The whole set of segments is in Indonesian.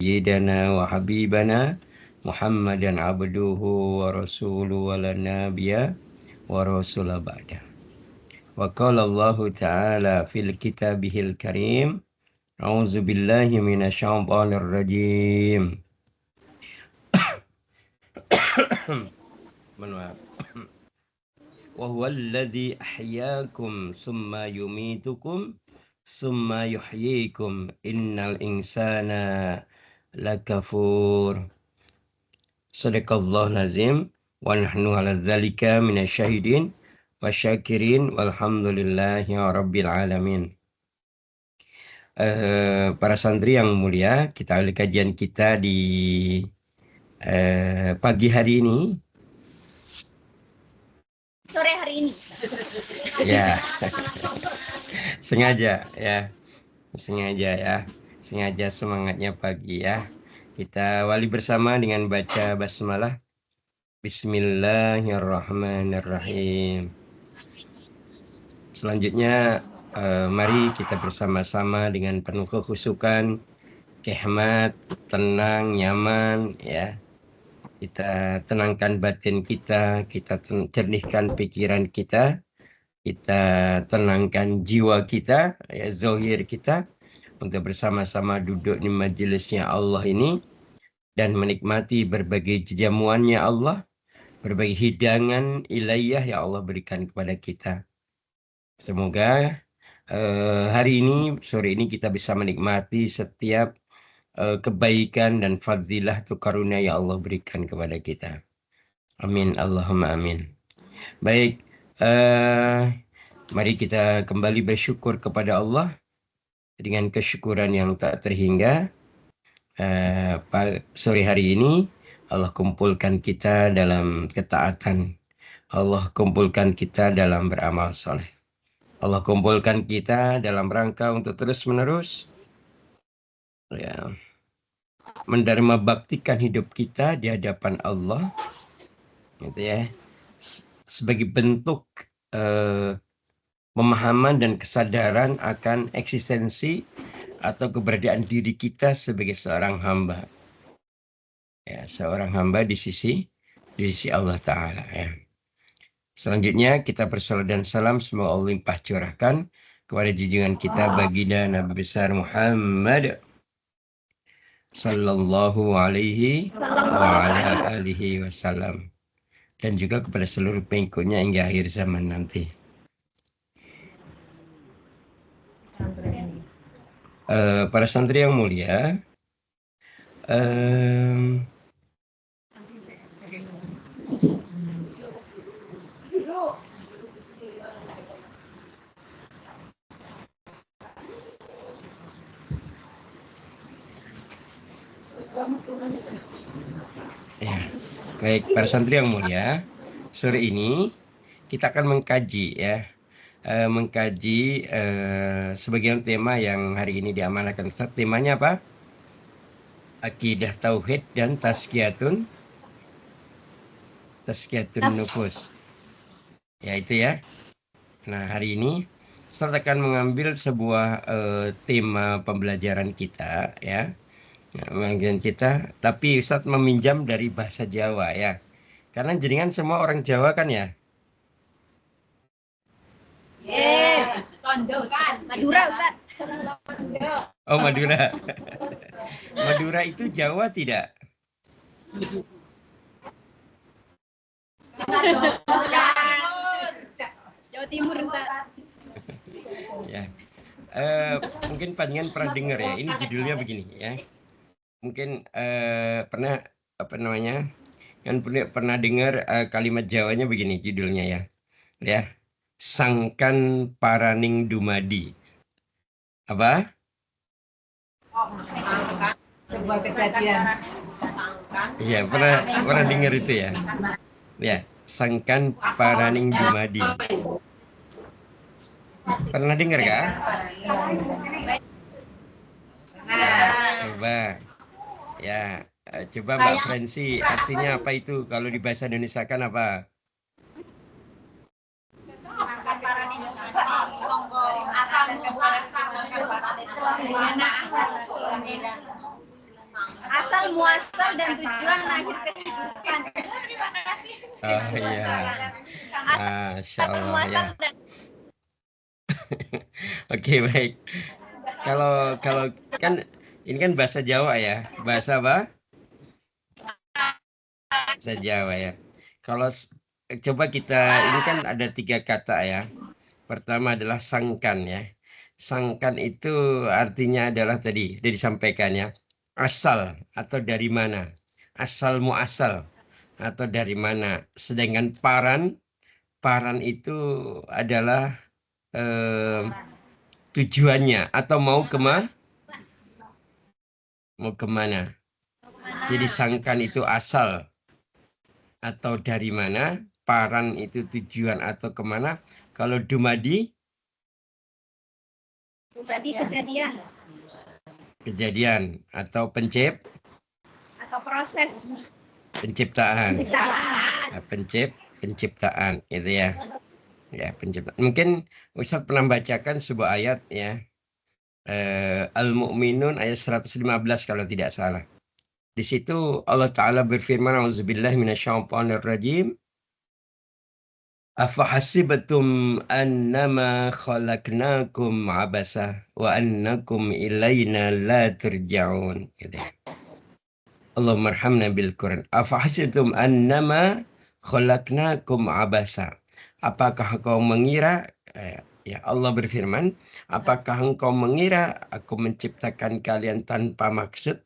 سيدنا وحبيبنا محمدا عبده ورسوله ولا نبي ورسول بعده. وقال الله تعالى في كتابه الكريم أعوذ بالله من الشيطان الرجيم وهو الذي أحياكم ثم يميتكم ثم يحييكم إن الإنسان لكفور صدق الله العظيم ونحن على ذلك من الشاهدين والسyakirin walhamdulillahi rabbil alamin. Para santri yang mulia, kita awali kajian kita di pagi hari ini. Sore hari ini. Ya, sengaja ya. Sengaja semangatnya pagi ya. Kita awali bersama dengan baca basmalah. Bismillahirrahmanirrahim. Selanjutnya mari kita bersama-sama dengan penuh kekhusyukan, kehmat, tenang, nyaman ya. Kita tenangkan batin kita, kita cernihkan pikiran kita tenangkan jiwa kita, ya, zahir kita untuk bersama-sama duduk di majelisnya Allah ini dan menikmati berbagai jamuannya Allah, berbagai hidangan ilahiyah yang Allah berikan kepada kita. Semoga hari ini, sore ini kita bisa menikmati setiap kebaikan dan fadilah atau karunia yang Allah berikan kepada kita. Amin, Allahumma amin. Baik, mari kita kembali bersyukur kepada Allah dengan kesyukuran yang tak terhingga. Sore hari ini Allah kumpulkan kita dalam ketaatan. Allah kumpulkan kita dalam beramal soleh. Allah kumpulkan kita dalam rangka untuk terus-menerus ya, mendarma baktikan hidup kita di hadapan Allah, gitu ya, sebagai bentuk pemahaman dan kesadaran akan eksistensi atau keberadaan diri kita sebagai seorang hamba. Ya, seorang hamba di sisi Allah Ta'ala ya. Selanjutnya kita bersalawat dan salam semoga Allah limpah curahkan kepada junjungan kita baginda Nabi besar Muhammad sallallahu alaihi wa ala alihi wasallam dan juga kepada seluruh pengikutnya hingga akhir zaman nanti. Para santri yang mulia, ya, baik para santri yang mulia, sore ini kita akan mengkaji ya, sebagian tema yang hari ini diamanahkan. Temanya apa? Akidah tauhid dan tazkiyatun nufus. Ya itu ya. Nah hari ini Ustaz akan mengambil sebuah tema pembelajaran kita ya. Pembelajaran kita, tapi Ustaz meminjam dari bahasa Jawa ya. Karena jenengan semua orang Jawa kan ya? Madura, Ustaz. Oh, Madura. Madura itu Jawa tidak? Jawa Timur, Ustaz. Ya. Mungkin panjenengan pernah dengar ya. Ini judulnya begini ya. Mungkin pernah kan pernah dengar kalimat Jawanya begini judulnya ya. Ya. Sangkan paraning dumadi. Apa? Sebuah kejadian. Iya, pernah dengar itu ya. Ya, sangkan paraning dumadi. Pernah dengar kah? Coba. Ya, coba Mbak Fransi, artinya apa itu kalau di bahasa Indonesia kan apa? Asal muasal dan tujuan akhir kehidupan. Terima kasih. Oh iya. Masya Asal Allah ya. muasal dan Oke, baik. Kalau kan ini kan bahasa Jawa ya. Bahasa apa? Bahasa Jawa ya. Kalau coba kita, ini kan ada 3 kata ya. Pertama adalah sangkan ya. Sangkan itu artinya adalah tadi sudah disampaikan ya. Asal atau dari mana. Asal muasal atau dari mana. Sedangkan paran itu adalah tujuannya atau mau kemana. Jadi sangkan itu asal atau dari mana, paran itu tujuan atau kemana. Kalau dumadi kejadian atau atau proses penciptaan. Nah, penciptaan gitu ya. Ya, penciptaan. Mungkin Ustadz pernah bacakan sebuah ayat ya. Al-Mu'minun ayat 115 kalau tidak salah. Di situ Allah Ta'ala berfirman, Auzubillahi minasyaitonirrajim. Afahasibatum annama khalaqnakum abasa wa annakum ilaina la turja'un. Gitu. Allahumma arhamna bil Quran. Afahasibatum annama khalaqnakum abasa. Apakah kau mengira, ya Allah berfirman, apakah engkau mengira aku menciptakan kalian tanpa maksud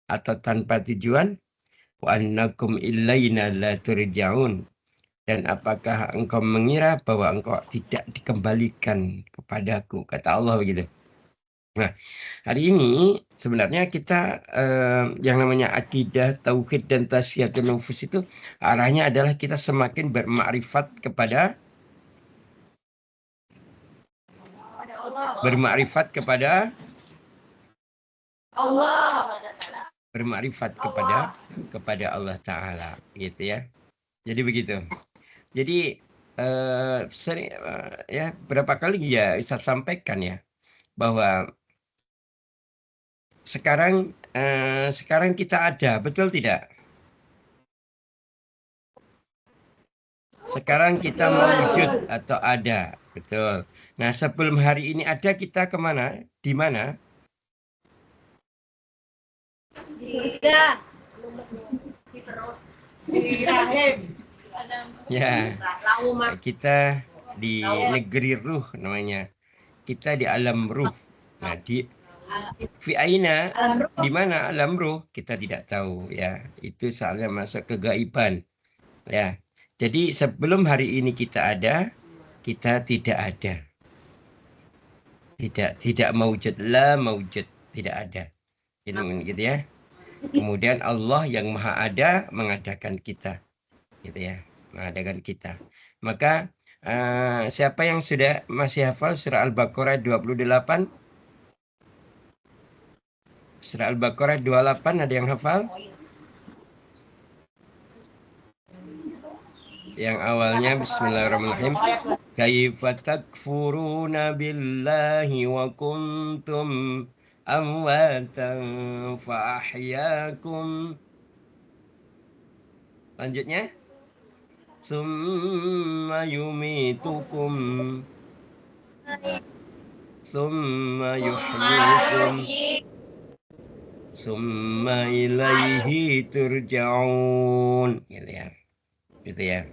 atau tanpa tujuan? Wa annakum ilaina la turja'un. Dan apakah engkau mengira bahwa engkau tidak dikembalikan kepadaku? Kata Allah begitu. Nah, hari ini sebenarnya kita yang namanya akidah, tauhid, dan tazkiyatun nufus itu arahnya adalah kita semakin bermakrifat kepada Allah. Bermakrifat kepada Allah Ta'ala gitu ya. Jadi begitu. Jadi sering ya berapa kali ya Ustaz sampaikan ya bahwa sekarang kita ada, betul tidak? Sekarang kita mewujud atau ada, betul. Nah, sebelum hari ini ada, kita kemana? Di mana? Surga. Ya, kita di negeri ruh namanya. Kita di alam ruh. Nah, di aina, di mana alam ruh kita tidak tahu ya. Itu soalnya masuk kegaiban. Ya. Jadi sebelum hari ini kita ada, kita tidak ada. Tidak mewujud, la mewujud, tidak ada. Gitu ya. Kemudian Allah yang Maha Ada mengadakan kita. Gitu ya. Mengadakan kita. Maka siapa yang sudah masih hafal surah Al-Baqarah 28? Surah Al-Baqarah 28 ada yang hafal? Yang awalnya bismillahirrahmanirrahim. Kaifa takfuruna billahi wa kuntum amwatan fa ahyakum. Lanjutnya. Summa yumitukum summa yuhyikum summa ilaihi turja'un. Gitu ya. Gitu ya.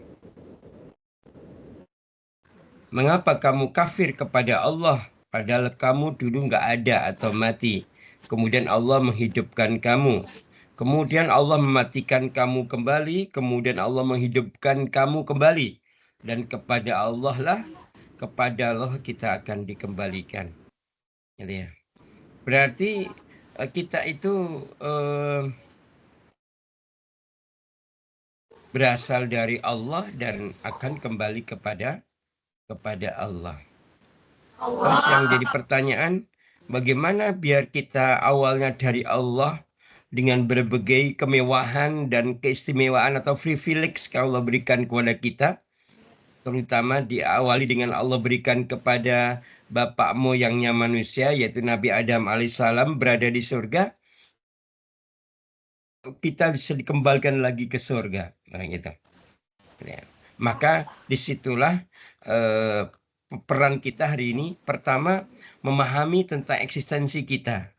Mengapa kamu kafir kepada Allah padahal kamu dulu nggak ada atau mati? Kemudian Allah menghidupkan kamu. Kemudian Allah mematikan kamu kembali, kemudian Allah menghidupkan kamu kembali. Dan kepada Allah kita akan dikembalikan. Gitu ya. Berarti kita itu berasal dari Allah dan akan kembali kepada Allah. Terus yang jadi pertanyaan, bagaimana biar kita awalnya dari Allah dengan berbagai kemewahan dan keistimewaan atau privilege yang Allah berikan kepada kita, terutama diawali dengan Allah berikan kepada bapak moyangnya manusia, yaitu Nabi Adam alaihissalam berada di surga. kita bisa dikembalikan lagi ke surga. Nah, gitu. Ya. Maka disitulah peran kita hari ini. Pertama, memahami tentang eksistensi kita,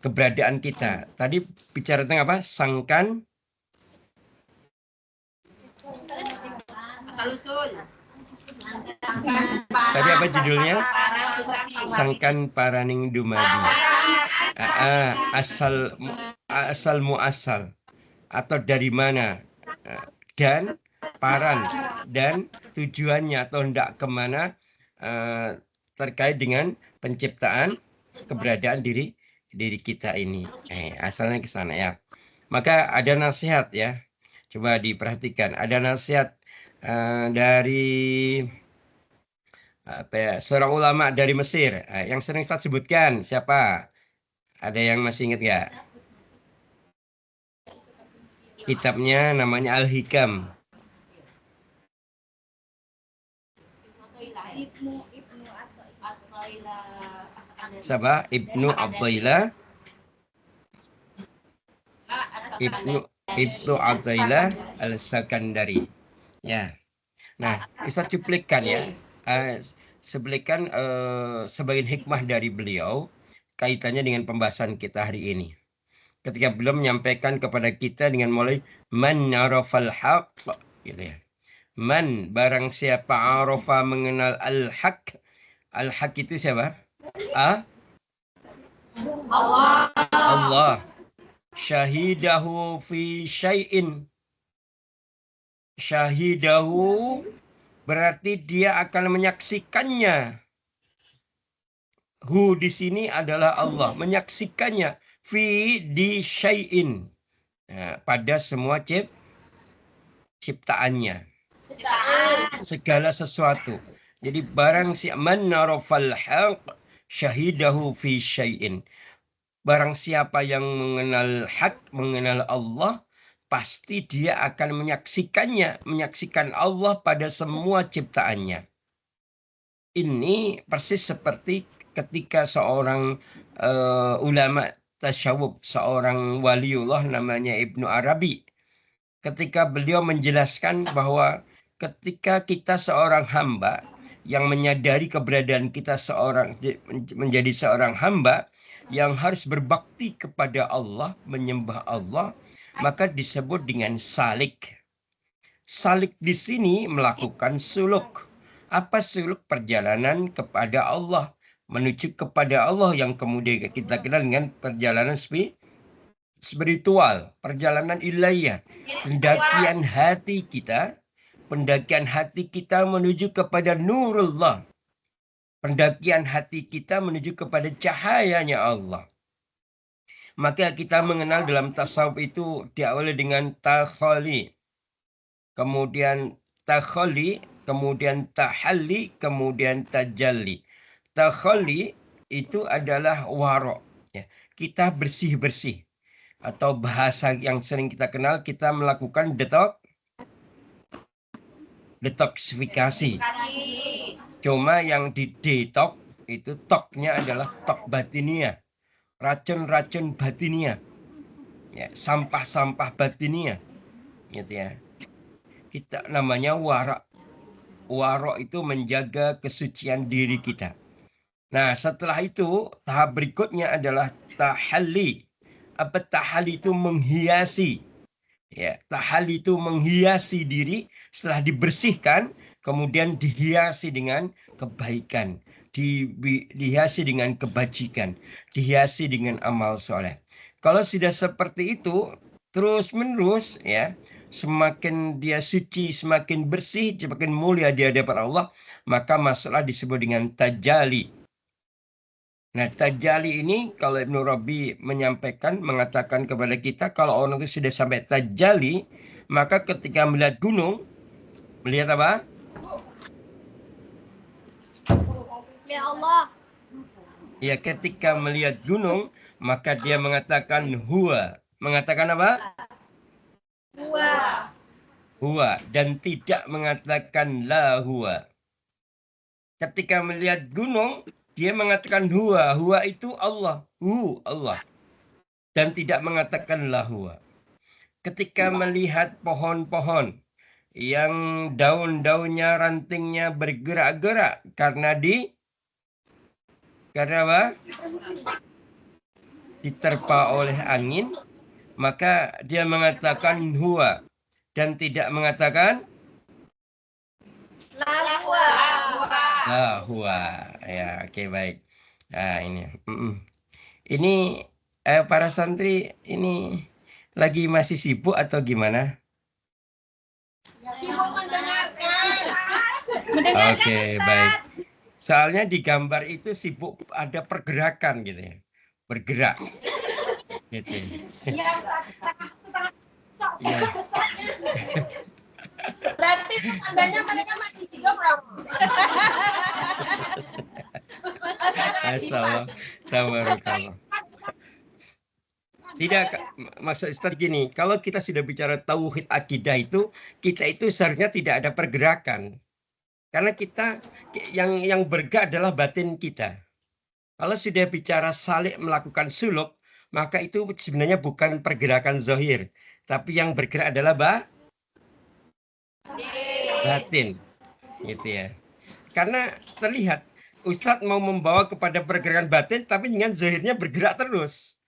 keberadaan kita. Tadi bicara tentang apa? Sangkan. Asal-usul. Tadi apa judulnya? Sangkan paraning dumadi. Asal muasal atau dari mana, dan paran dan tujuannya atau hendak kemana terkait dengan penciptaan keberadaan diri kita ini. Asalnya ke sana ya. Maka ada nasihat ya. Coba diperhatikan. Ada nasihat dari seorang ulama dari Mesir yang sering Ustaz sebutkan. Siapa? Ada yang masih ingat nggak? Kitabnya namanya Al-Hikam. Siapa? Ibnu Athaillah. Ibnu Athaillah Al-Sakandari. Ya. Nah, kita cuplikan ya. Sebelikan sebagian hikmah dari beliau kaitannya dengan pembahasan kita hari ini. Ketika beliau menyampaikan kepada kita dengan mulai man arafal haq, gitu ya. Man, barang siapa arafa mengenal al-haq. Al-haq itu siapa? Allah. Syahidahu fi syai'in. Syahidahu berarti dia akan menyaksikannya. Hu di sini adalah Allah, menyaksikannya fi di syai'in. Nah, pada semua ciptaannya. Segala sesuatu. Jadi barang si man narafal haq syahidahu fi syai'in. Barang siapa yang mengenal hak, mengenal Allah, pasti dia akan menyaksikannya, menyaksikan Allah pada semua ciptaannya. Ini persis seperti ketika seorang ulama tasyawuf, seorang waliullah namanya Ibnu Arabi, ketika beliau menjelaskan bahwa ketika kita seorang hamba yang menyadari keberadaan kita menjadi seorang hamba yang harus berbakti kepada Allah, menyembah Allah, maka disebut dengan salik. Salik di sini melakukan suluk. Apa suluk? Perjalanan kepada Allah, menuju kepada Allah yang kemudian kita kenal dengan perjalanan spiritual, perjalanan ilahiyah, pendakian hati kita menuju kepada nurullah. Pendakian hati kita menuju kepada cahayanya Allah. Maka kita mengenal dalam tasawuf itu diawali dengan takhali, kemudian takhali, kemudian tahalli, kemudian tajalli. Takhali itu adalah waro. Ya. Kita bersih-bersih. Atau bahasa yang sering kita kenal, kita melakukan detoksifikasi. Cuma yang di detok itu toknya adalah tok batinia, racun-racun batinia, ya, sampah-sampah batinia, gitu ya. Kita namanya wara. Waro itu menjaga kesucian diri kita. Nah, setelah itu tahap berikutnya adalah tahalli. Apa tahalli itu? Menghiasi. Ya, tahalli itu menghiasi diri setelah dibersihkan, kemudian dihiasi dengan kebaikan, dihiasi dengan kebajikan, dihiasi dengan amal soleh. Kalau sudah seperti itu terus menerus, ya, semakin dia suci, semakin bersih, semakin mulia di hadapan Allah, maka masuklah disebut dengan tajali. Nah, tajali ini kalau Ibnu Rabi mengatakan kepada kita, kalau orang itu sudah sampai tajali, maka ketika melihat gunung, melihat apa? Ya Allah. Ya, ketika melihat gunung, maka dia mengatakan huwa. Mengatakan apa? Huwa. Dan tidak mengatakan la huwa. Ketika melihat gunung, dia mengatakan huwa. Huwa itu Allah. Allah. Dan tidak mengatakan la huwa. ketika melihat pohon-pohon yang daun-daunnya, rantingnya bergerak-gerak karena apa? Diterpa oleh angin, maka dia mengatakan huwa dan tidak mengatakan huwa. Ya, oke, baik. Nah, ini. Ini para santri ini lagi masih sibuk atau gimana? Sibuk mendengarkan. Oke, baik. Soalnya di gambar itu sibuk ada pergerakan gitu ya. Bergerak. Gitu. Iya, Ya. Berarti itu tandanya mereka masih hidup, Romo. Masyaallah. Tabarakallah. Tidak, maksud Ustaz gini, kalau kita sudah bicara tauhid akidah itu, kita itu seharusnya tidak ada pergerakan. Karena kita yang bergerak adalah batin kita. Kalau sudah bicara salih melakukan suluk, maka itu sebenarnya bukan pergerakan zahir, tapi yang bergerak adalah batin. Gitu ya. Karena terlihat Ustadz mau membawa kepada pergerakan batin, tapi dengan zahirnya bergerak terus.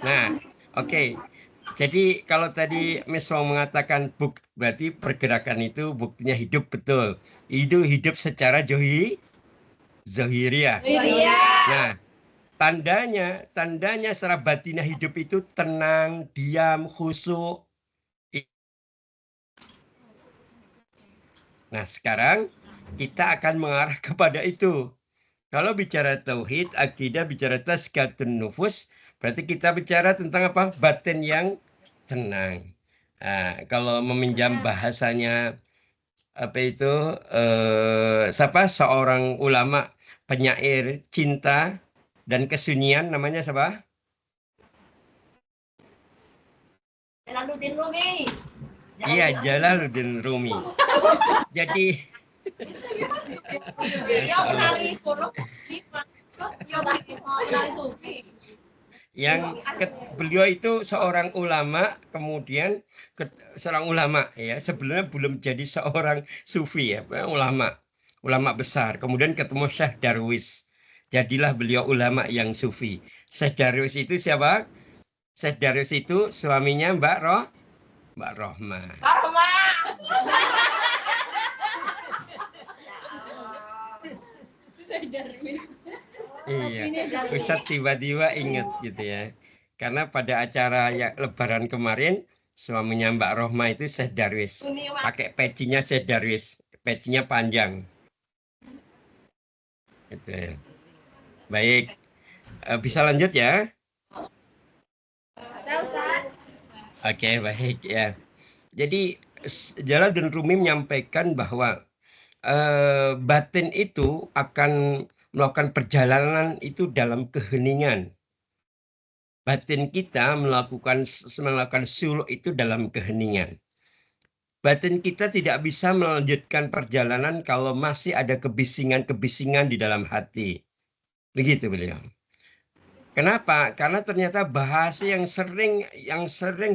Nah, oke. Jadi kalau tadi Miss Wong mengatakan berarti pergerakan itu buktinya hidup, betul. Itu hidup secara zahiriah. Nah, tandanya secara batinnya hidup itu tenang, diam, khusyuk. Nah, sekarang kita akan mengarah kepada itu. Kalau bicara tauhid, akidah, bicara tazkiyatun nufus, berarti kita bicara tentang apa? Batin yang tenang. Nah, kalau meminjam bahasanya apa itu siapa? Seorang ulama penyair cinta dan kesunyian, namanya siapa? Jalaluddin Rumi. Iya, Jalaluddin Rumi. Jadi beliau itu seorang ulama, kemudian seorang ulama ya, sebelumnya belum jadi seorang sufi ya, ulama besar. Kemudian ketemu Syekh Darwis, jadilah beliau ulama yang sufi. Syekh Darwis itu siapa? Syekh Darwis itu suaminya Mbak Rohma. Iya, Ustadz tiba-tiba inget gitu ya. Karena pada acara Lebaran kemarin, suaminya Mbak Rohma itu Syekh Darwis. Pakai pecinya Syekh Darwis, pecinya panjang. Gitu ya. Baik, bisa lanjut ya? Oke, baik ya. Jadi Jalaluddin Rumi menyampaikan bahwa batin itu akan melakukan perjalanan itu dalam keheningan. Batin kita melakukan suluk itu dalam keheningan. Batin kita tidak bisa melanjutkan perjalanan kalau masih ada kebisingan-kebisingan di dalam hati. Begitu beliau. Kenapa? Karena ternyata bahasa yang sering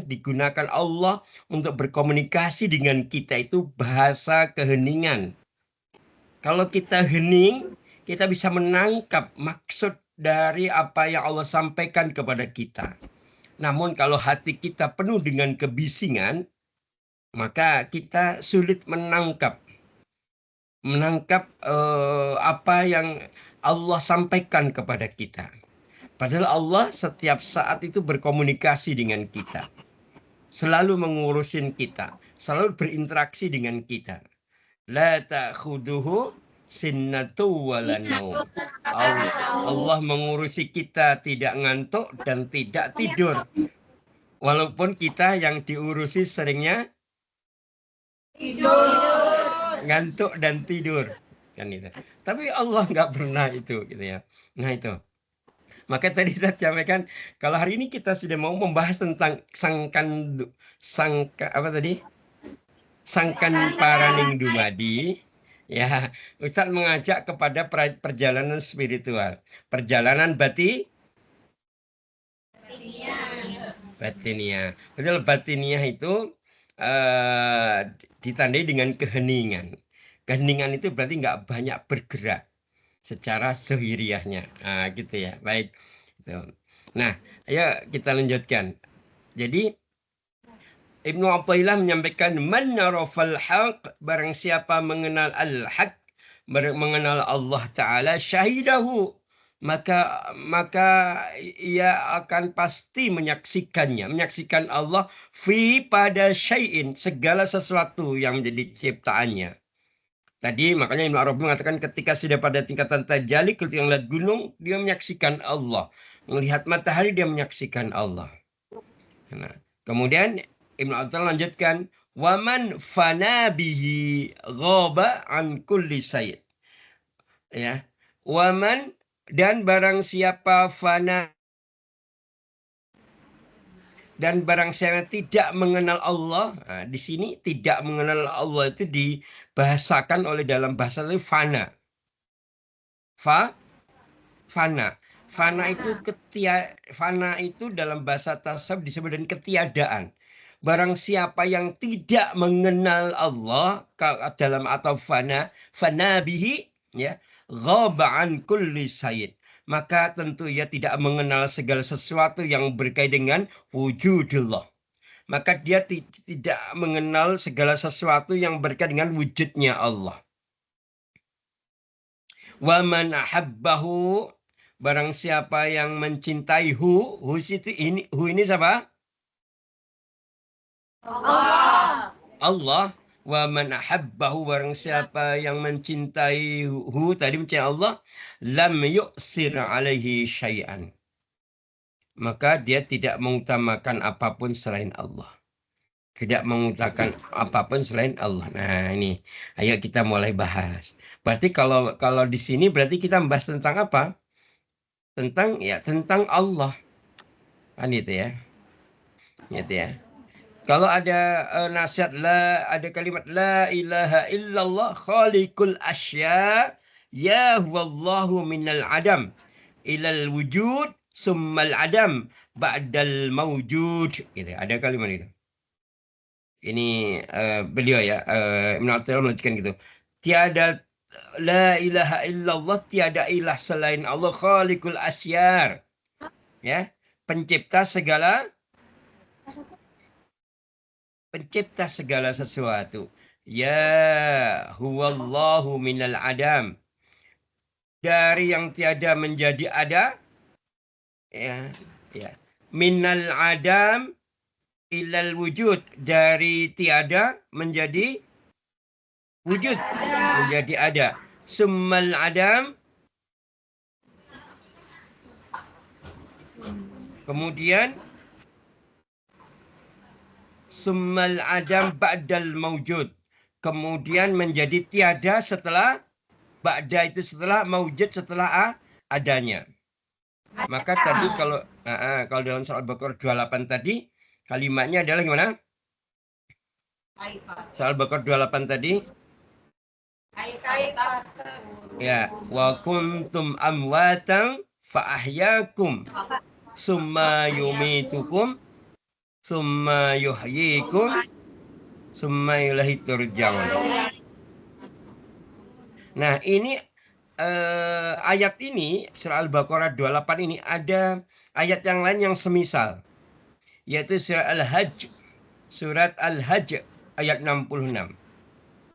digunakan Allah untuk berkomunikasi dengan kita itu bahasa keheningan. Kalau kita hening, kita bisa menangkap maksud dari apa yang Allah sampaikan kepada kita. Namun kalau hati kita penuh dengan kebisingan, maka kita sulit menangkap apa yang Allah sampaikan kepada kita. Padahal Allah setiap saat itu berkomunikasi dengan kita. Selalu mengurusin kita. Selalu berinteraksi dengan kita. La ta'khuduhu sinnatu wala naum. Allah mengurusi kita tidak ngantuk dan tidak tidur. Walaupun kita yang diurusi seringnya ngantuk dan tidur. Kan itu. Tapi Allah nggak pernah itu gitu ya. Nah itu. Maka tadi saya sampaikan, kalau hari ini kita sudah mau membahas tentang sangkan paraning dumadi, ya, Ustadz mengajak kepada perjalanan spiritual, perjalanan Batiniah. Betul, batiniah itu ditandai dengan keheningan. Keheningan itu berarti nggak banyak bergerak secara zahiriahnya. Gitu ya. Baik. Gitu. Nah, ayo kita lanjutkan. Jadi Ibnu Athaillah menyampaikan man yarafal haq, barang siapa mengenal al-haq, mengenal Allah Ta'ala, syahidahu, maka ia akan pasti menyaksikan Allah fi pada syai'in, segala sesuatu yang menjadi ciptaannya. Tadi makanya Ibnu Arabi mengatakan ketika sudah pada tingkatan tajalli, ketika melihat gunung dia menyaksikan Allah, melihat matahari dia menyaksikan Allah. Nah, kemudian Ibnu Athaillah lanjutkan waman fana bihi ghaba an kulli sayyid. Ya. Waman dan barang siapa fana dan barang siapa tidak mengenal Allah. Nah, di sini tidak mengenal Allah itu dibahasakan oleh dalam bahasa itu fana. Fana. Fana itu dalam bahasa tasawuf disebut dengan ketiadaan. Barang siapa yang tidak mengenal Allah dalam atau fana bihi, ya, ghaba an kulli sayyid, maka tentu ia tidak mengenal segala sesuatu yang berkaitan dengan wujudullah. Maka dia tidak mengenal segala sesuatu yang berkaitan dengan wujudnya Allah. Wa man ahabbahu, barang siapa yang mencintai hu ini siapa? Allah. Wa man ahabbahu, barang siapa yang mencintai hu tadi mencintai Allah, lam yu'sir alaihi syai'an, maka dia tidak mengutamakan apapun selain Allah. Tidak mengutamakan apapun selain Allah. Nah, ini ayo kita mulai bahas. Berarti kalau di sini berarti kita membahas tentang apa? Tentang Allah. Kan itu ya. Gitu ya. Kalau ada nasihat ada kalimat la ilaha illallah khaliqul asya ya huwallahu minal adam ilal wujud summal adam ba'dal mawjud. Gitu. Ada kalimat itu. Ini beliau ya, Ibnu Athaillah melanjutkan gitu. Tiada la ilaha illallah, tiada ilah selain Allah, khaliqul asyar. Ya, pencipta segala sesuatu. Ya huwallahu minal adam, dari yang tiada menjadi ada, ya, minal adam ilal wujud, dari tiada menjadi wujud, menjadi ada. Summal adam, kemudian summal adam ba'dal maujud, kemudian menjadi tiada setelah ba'da itu setelah, maujud setelah adanya. Maka tadi kalau dalam surah Al-Baqarah 28 tadi kalimatnya adalah gimana? Surah Al-Baqarah 28 tadi ya, wa kuntum amwatan fa ahyakum summa yumitukum summa yuhyikum summa ilaihi turja'un. Nah, ini ayat ini surah Al-Baqarah 28 ini ada ayat yang lain yang semisal, yaitu surat Al-Hajj ayat 66.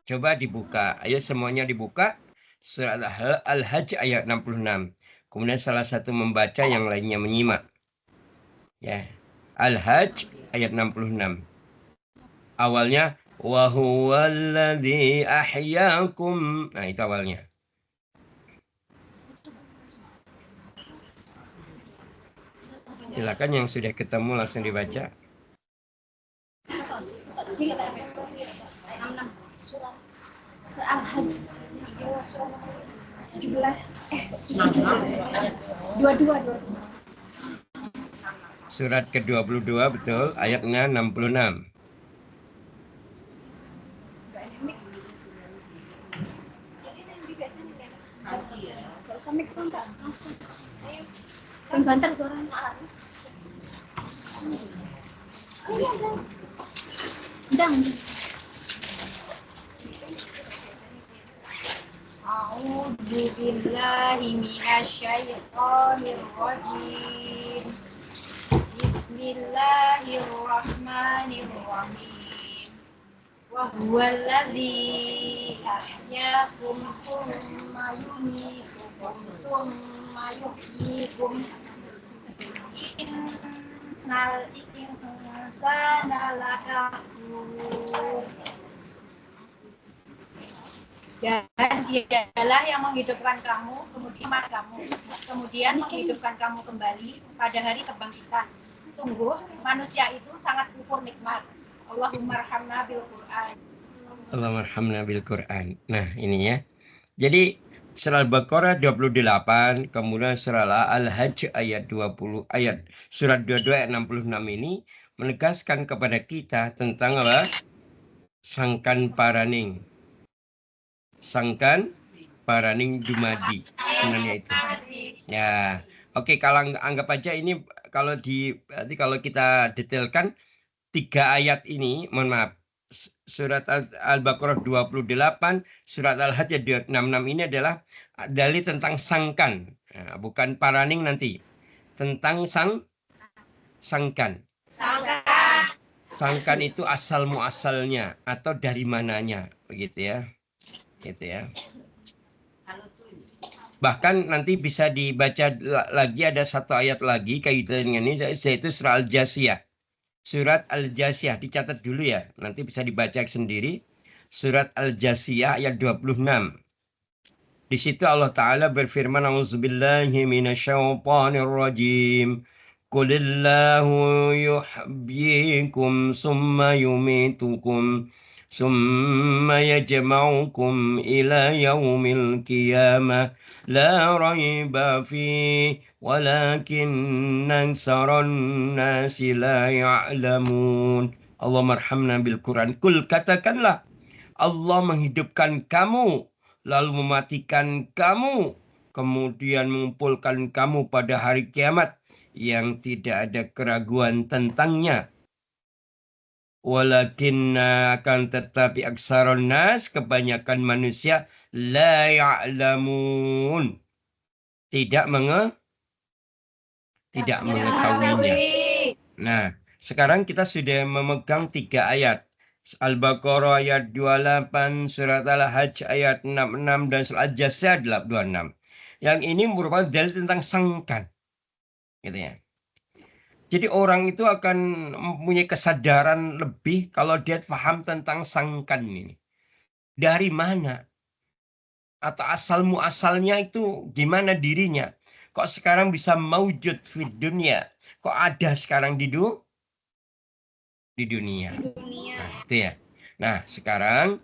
Coba dibuka, ayo semuanya dibuka surat Al-Hajj ayat 66. Kemudian salah satu membaca, yang lainnya menyimak. Ya. Al-Hajj ayat 66. Awalnya wa huwallazi ahyakum. Nah, itu awalnya. Silakan yang sudah ketemu langsung dibaca. Al-Hajj 17 22. Surat ke-22 betul, ayatnya 66. Enggak usah mic langsung. Ayo. Sing banter suaranya. A'udzu billahi minasyaitonir rajim. Bismillahirrahmanirrahim. Wa huwallazi ahyaakum tsumma yumeetukum tsumma yuhyikum. Innal insana lakafur. Dan dialah yang menghidupkan kamu, kemudian menghidupkan kamu kembali pada hari kebangkitan. Sungguh manusia itu sangat kufur nikmat. Allahumma arhamna bil Qur'an. Allahumma arhamna bil Qur'an. Nah, ini ya. Jadi surah Al-Baqarah 28, kemudian surah Al-Hajj ayat 20, surat 22 ayat 66 ini menegaskan kepada kita tentang apa? Sangkan paraning. Sangkan paraning dumadi. Sebenarnya itu. Ya. Oke, kalau anggap aja ini kalau kita detailkan 3 ayat ini, mohon maaf. Surat Al-Baqarah 28, surat Al-Hajj 66 ini adalah dalil tentang sangkan. Nah, bukan paraning nanti. Tentang sangkan. Sangkan itu asal muasalnya atau dari mananya, begitu ya. Gitu ya. Bahkan nanti bisa dibaca lagi, ada satu ayat lagi kaitan dengan ini, yaitu surah Al-Jasiyah. Surat Al-Jasiyah, dicatat dulu ya, nanti bisa dibaca sendiri. Surat Al-Jasiyah ayat 26. Di situ Allah Ta'ala berfirman, A'udzubillahi minasyaitonirrajim. Qulillahu yuhyikum summa yumitukum summa yajma'ukum ila yaumil qiyamah la raiba fi walakinna aksaran nasi la ya'lamun. Allah marhamna bil Quran. Kul, katakanlah, Allah menghidupkan kamu lalu mematikan kamu, kemudian mengumpulkan kamu pada hari kiamat yang tidak ada keraguan tentangnya. Walakinna, akan tetapi aksaron nas, kebanyakan manusia, la ya'lamun, tidak mengetahuinya. Nah, sekarang kita sudah memegang 3 ayat. Al-Baqarah ayat 28, surat Al-Hajj ayat 66, dan surat Al-Jasiyah 26. Yang ini merupakan dalil tentang sangkan. Gitu ya. Jadi orang itu akan mempunyai kesadaran lebih kalau dia paham tentang sangkan ini. Dari mana? Atau asal muasalnya itu gimana dirinya? Kok sekarang bisa maujud di dunia? Kok ada sekarang di dunia? Nah, itu ya. Nah, sekarang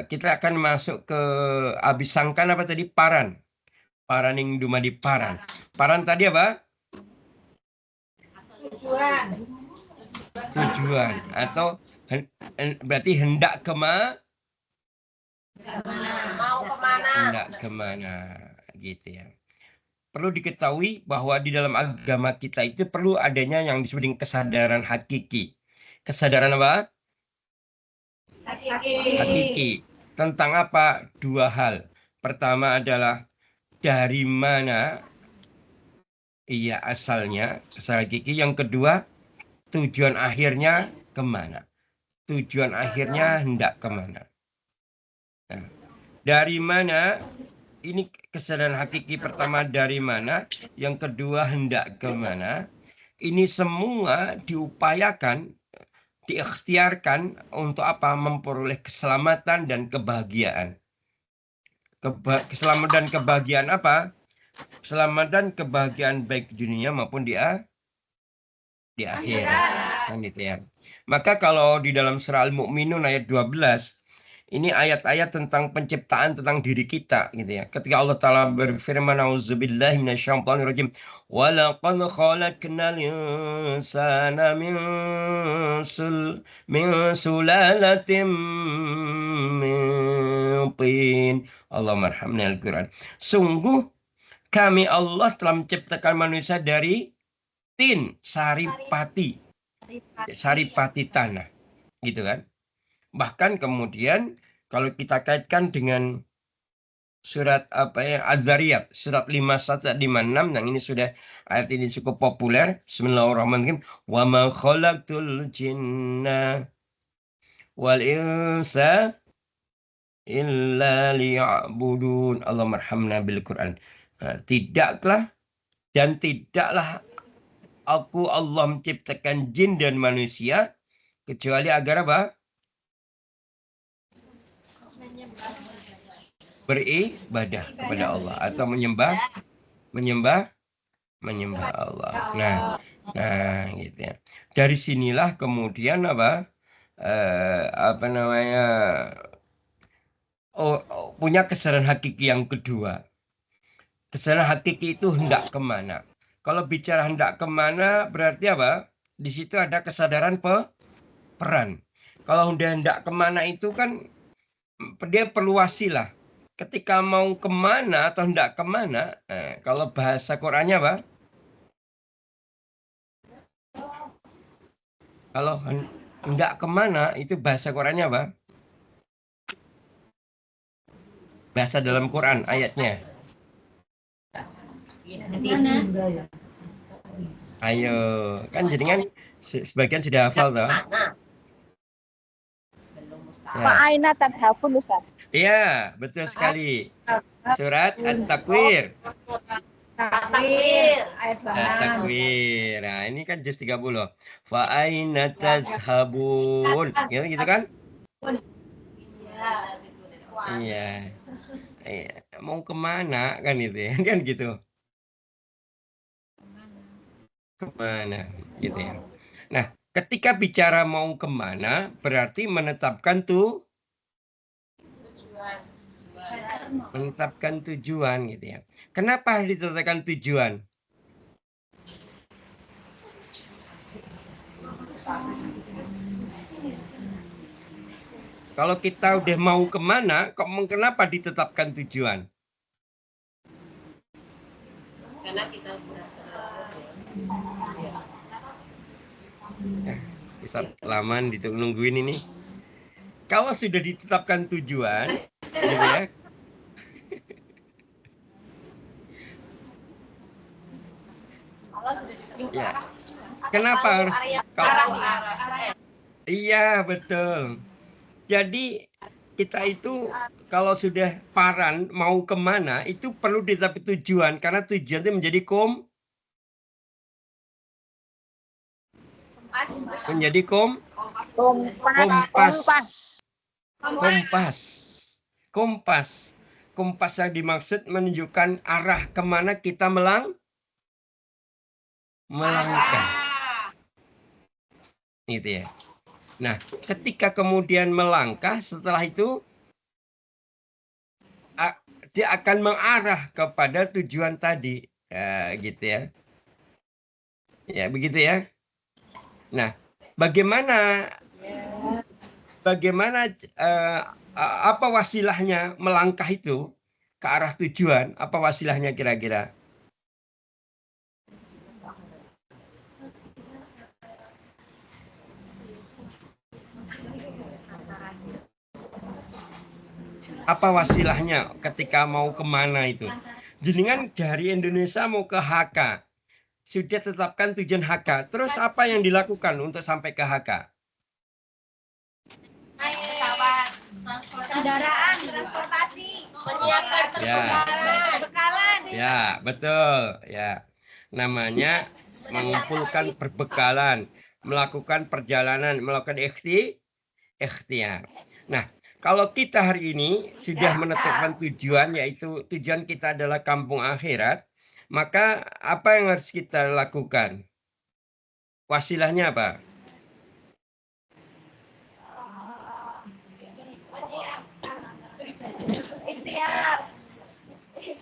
kita akan masuk ke abis sangkan apa tadi? Paraning dumadi paran. Paran tadi apa? Tujuan atau berarti hendak Mau kemana? hendak kemana gitu ya. Perlu diketahui bahwa di dalam agama kita itu perlu adanya yang disebut dengan kesadaran hakiki. Kesadaran apa? Hakiki. Tentang apa? 2 hal. Pertama adalah dari mana ia asalnya, kesadaran hakiki. Yang kedua, tujuan akhirnya kemana? Tujuan akhirnya hendak kemana? Nah, dari mana? Ini kesadaran hakiki pertama dari mana? Yang kedua hendak kemana? Ini semua diupayakan, diikhtiarkan untuk apa? Memperoleh keselamatan dan kebahagiaan. Keselamatan dan kebahagiaan apa? Keselamatan dan kebahagiaan baik di dunia maupun di akhir. Kan itu ya. Maka kalau di dalam surah Al-Mu'minun ayat 12, ini ayat-ayat tentang penciptaan, tentang diri kita gitu ya. Ketika Allah Ta'ala berfirman, A'udzubillahi minasyaitonirrajim, wa laqad khalaqnal insana min sulalatin min tin. Allah marhamna al-Quran. Sungguh kami Allah telah menciptakan manusia dari tin, saripati. saripati tanah, gitu kan. Bahkan kemudian kalau kita kaitkan dengan surat Az-Zariyat, surat 51-56, yang ini sudah ayat ini cukup populer. Bismillahirrahmanirrahim. Wa ma khalaqtul jinna wal insa illa liya'budun. Allahummarhamna bil Quran. Tidaklah aku Allah menciptakan jin dan manusia kecuali agar apa? Beribadah kepada Allah atau menyembah Allah. Nah, gitu ya. Dari sinilah kemudian punya kesadaran hakiki yang kedua. Kesadaran hakiki itu hendak kemana? Kalau bicara hendak kemana berarti apa? Di situ ada kesadaran peran. Kalau udah hendak kemana itu kan dia perlu wasilah. Ketika mau kemana atau hendak kemana, kalau bahasa Qurannya apa? Kalau hendak kemana itu bahasa Qurannya apa? Bahasa dalam Quran ayatnya. Ayo, kan jadi kan sebagian sudah hafal toh. Fa'aina tadhafun Ustaz. Iya, betul sekali. Surat At-Takwir. At-Takwir. Nah, ini kan juz 30. Fa'aina tazhabun. Gitu kan? Iya. Mau kemana kan itu ya? Kan gitu. Kemana gitu ya. Nah, ketika bicara mau kemana berarti menetapkan tujuan gitu ya. Kenapa harus ditetapkan tujuan? Kalau kita udah mau kemana, kenapa ditetapkan tujuan? Karena kita kita laman nungguin ini. Kalau sudah ditetapkan tujuan, gitu ya. Ya. Kenapa harus? Iya, betul. Jadi kita itu kalau sudah paran mau kemana itu perlu ditetapkan tujuan karena tujuan itu menjadi kompas yang dimaksud menunjukkan arah kemana kita melangkah. Gitu ya. Nah, ketika kemudian melangkah, setelah itu dia akan mengarah kepada tujuan tadi, ya, gitu ya. Ya, begitu ya. Nah, bagaimana apa wasilahnya melangkah itu ke arah tujuan? Apa wasilahnya kira-kira? Apa wasilahnya ketika mau kemana itu? Jenengan dari Indonesia mau ke HK, sudah tetapkan tujuan HK. Terus apa yang dilakukan untuk sampai ke HK? Kendaraan, transportasi, menyiapkan perbekalan. Ya, betul. Ya, namanya mengumpulkan perbekalan, melakukan perjalanan, melakukan ikhtiar. Nah, kalau kita hari ini sudah menetapkan tujuan, yaitu tujuan kita adalah kampung akhirat, maka apa yang harus kita lakukan? Wasilahnya apa?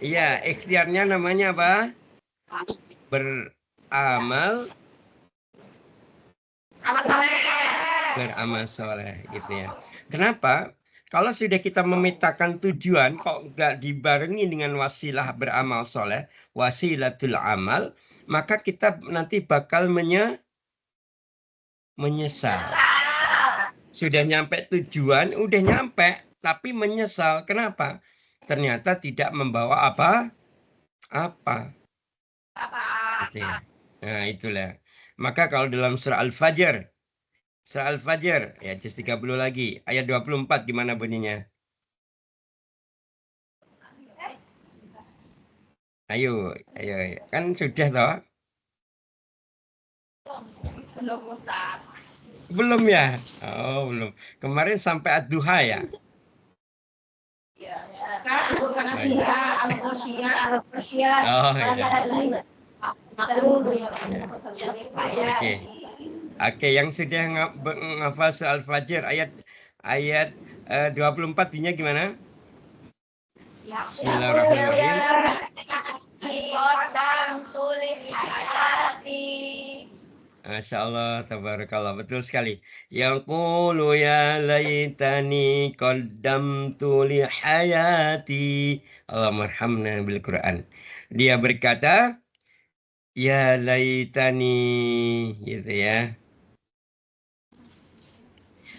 Iya, ikhtiarnya namanya apa? Beramal soleh gitu ya. Kenapa? Kalau sudah kita memetakan tujuan, kok nggak dibarengi dengan wasilah beramal soleh, wasilatul amal, maka kita nanti bakal Menyesal. Sudah nyampe tujuan, udah nyampe, tapi menyesal. Kenapa? Ternyata tidak membawa apa-apa. Gitu ya. Nah, itulah. Maka kalau dalam surah Al-Fajr, ya juz 30 lagi, ayat 24 gimana bunyinya? Ayo. Kan sudah toh? Belum ya? Oh, belum. Kemarin sampai ad-duha ya? Oh, iya. Oke, yang sudah ngafal surah Al-Fajr ayat 24 bunyinya gimana? Bismillahirrahmanirrahim. Masya Allah, tabarakallah, betul sekali. Yang qulu ya laitani qaddamtu li hayati. Allahummarhamna bil Quran. Dia berkata, ya laitani, gitu ya.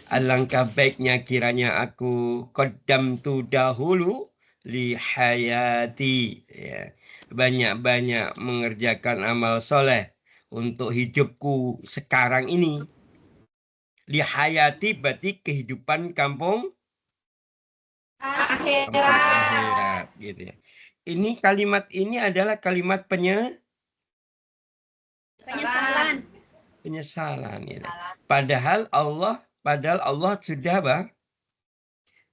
Alangkah baiknya kiranya aku qaddamtu dahulu li hayati, ya. Banyak-banyak mengerjakan amal soleh untuk hidupku sekarang ini. Li hayati berarti kehidupan kampung akhirat, gitu ya. Ini kalimat ini adalah kalimat penyesalan, gitu. Padahal Allah sudah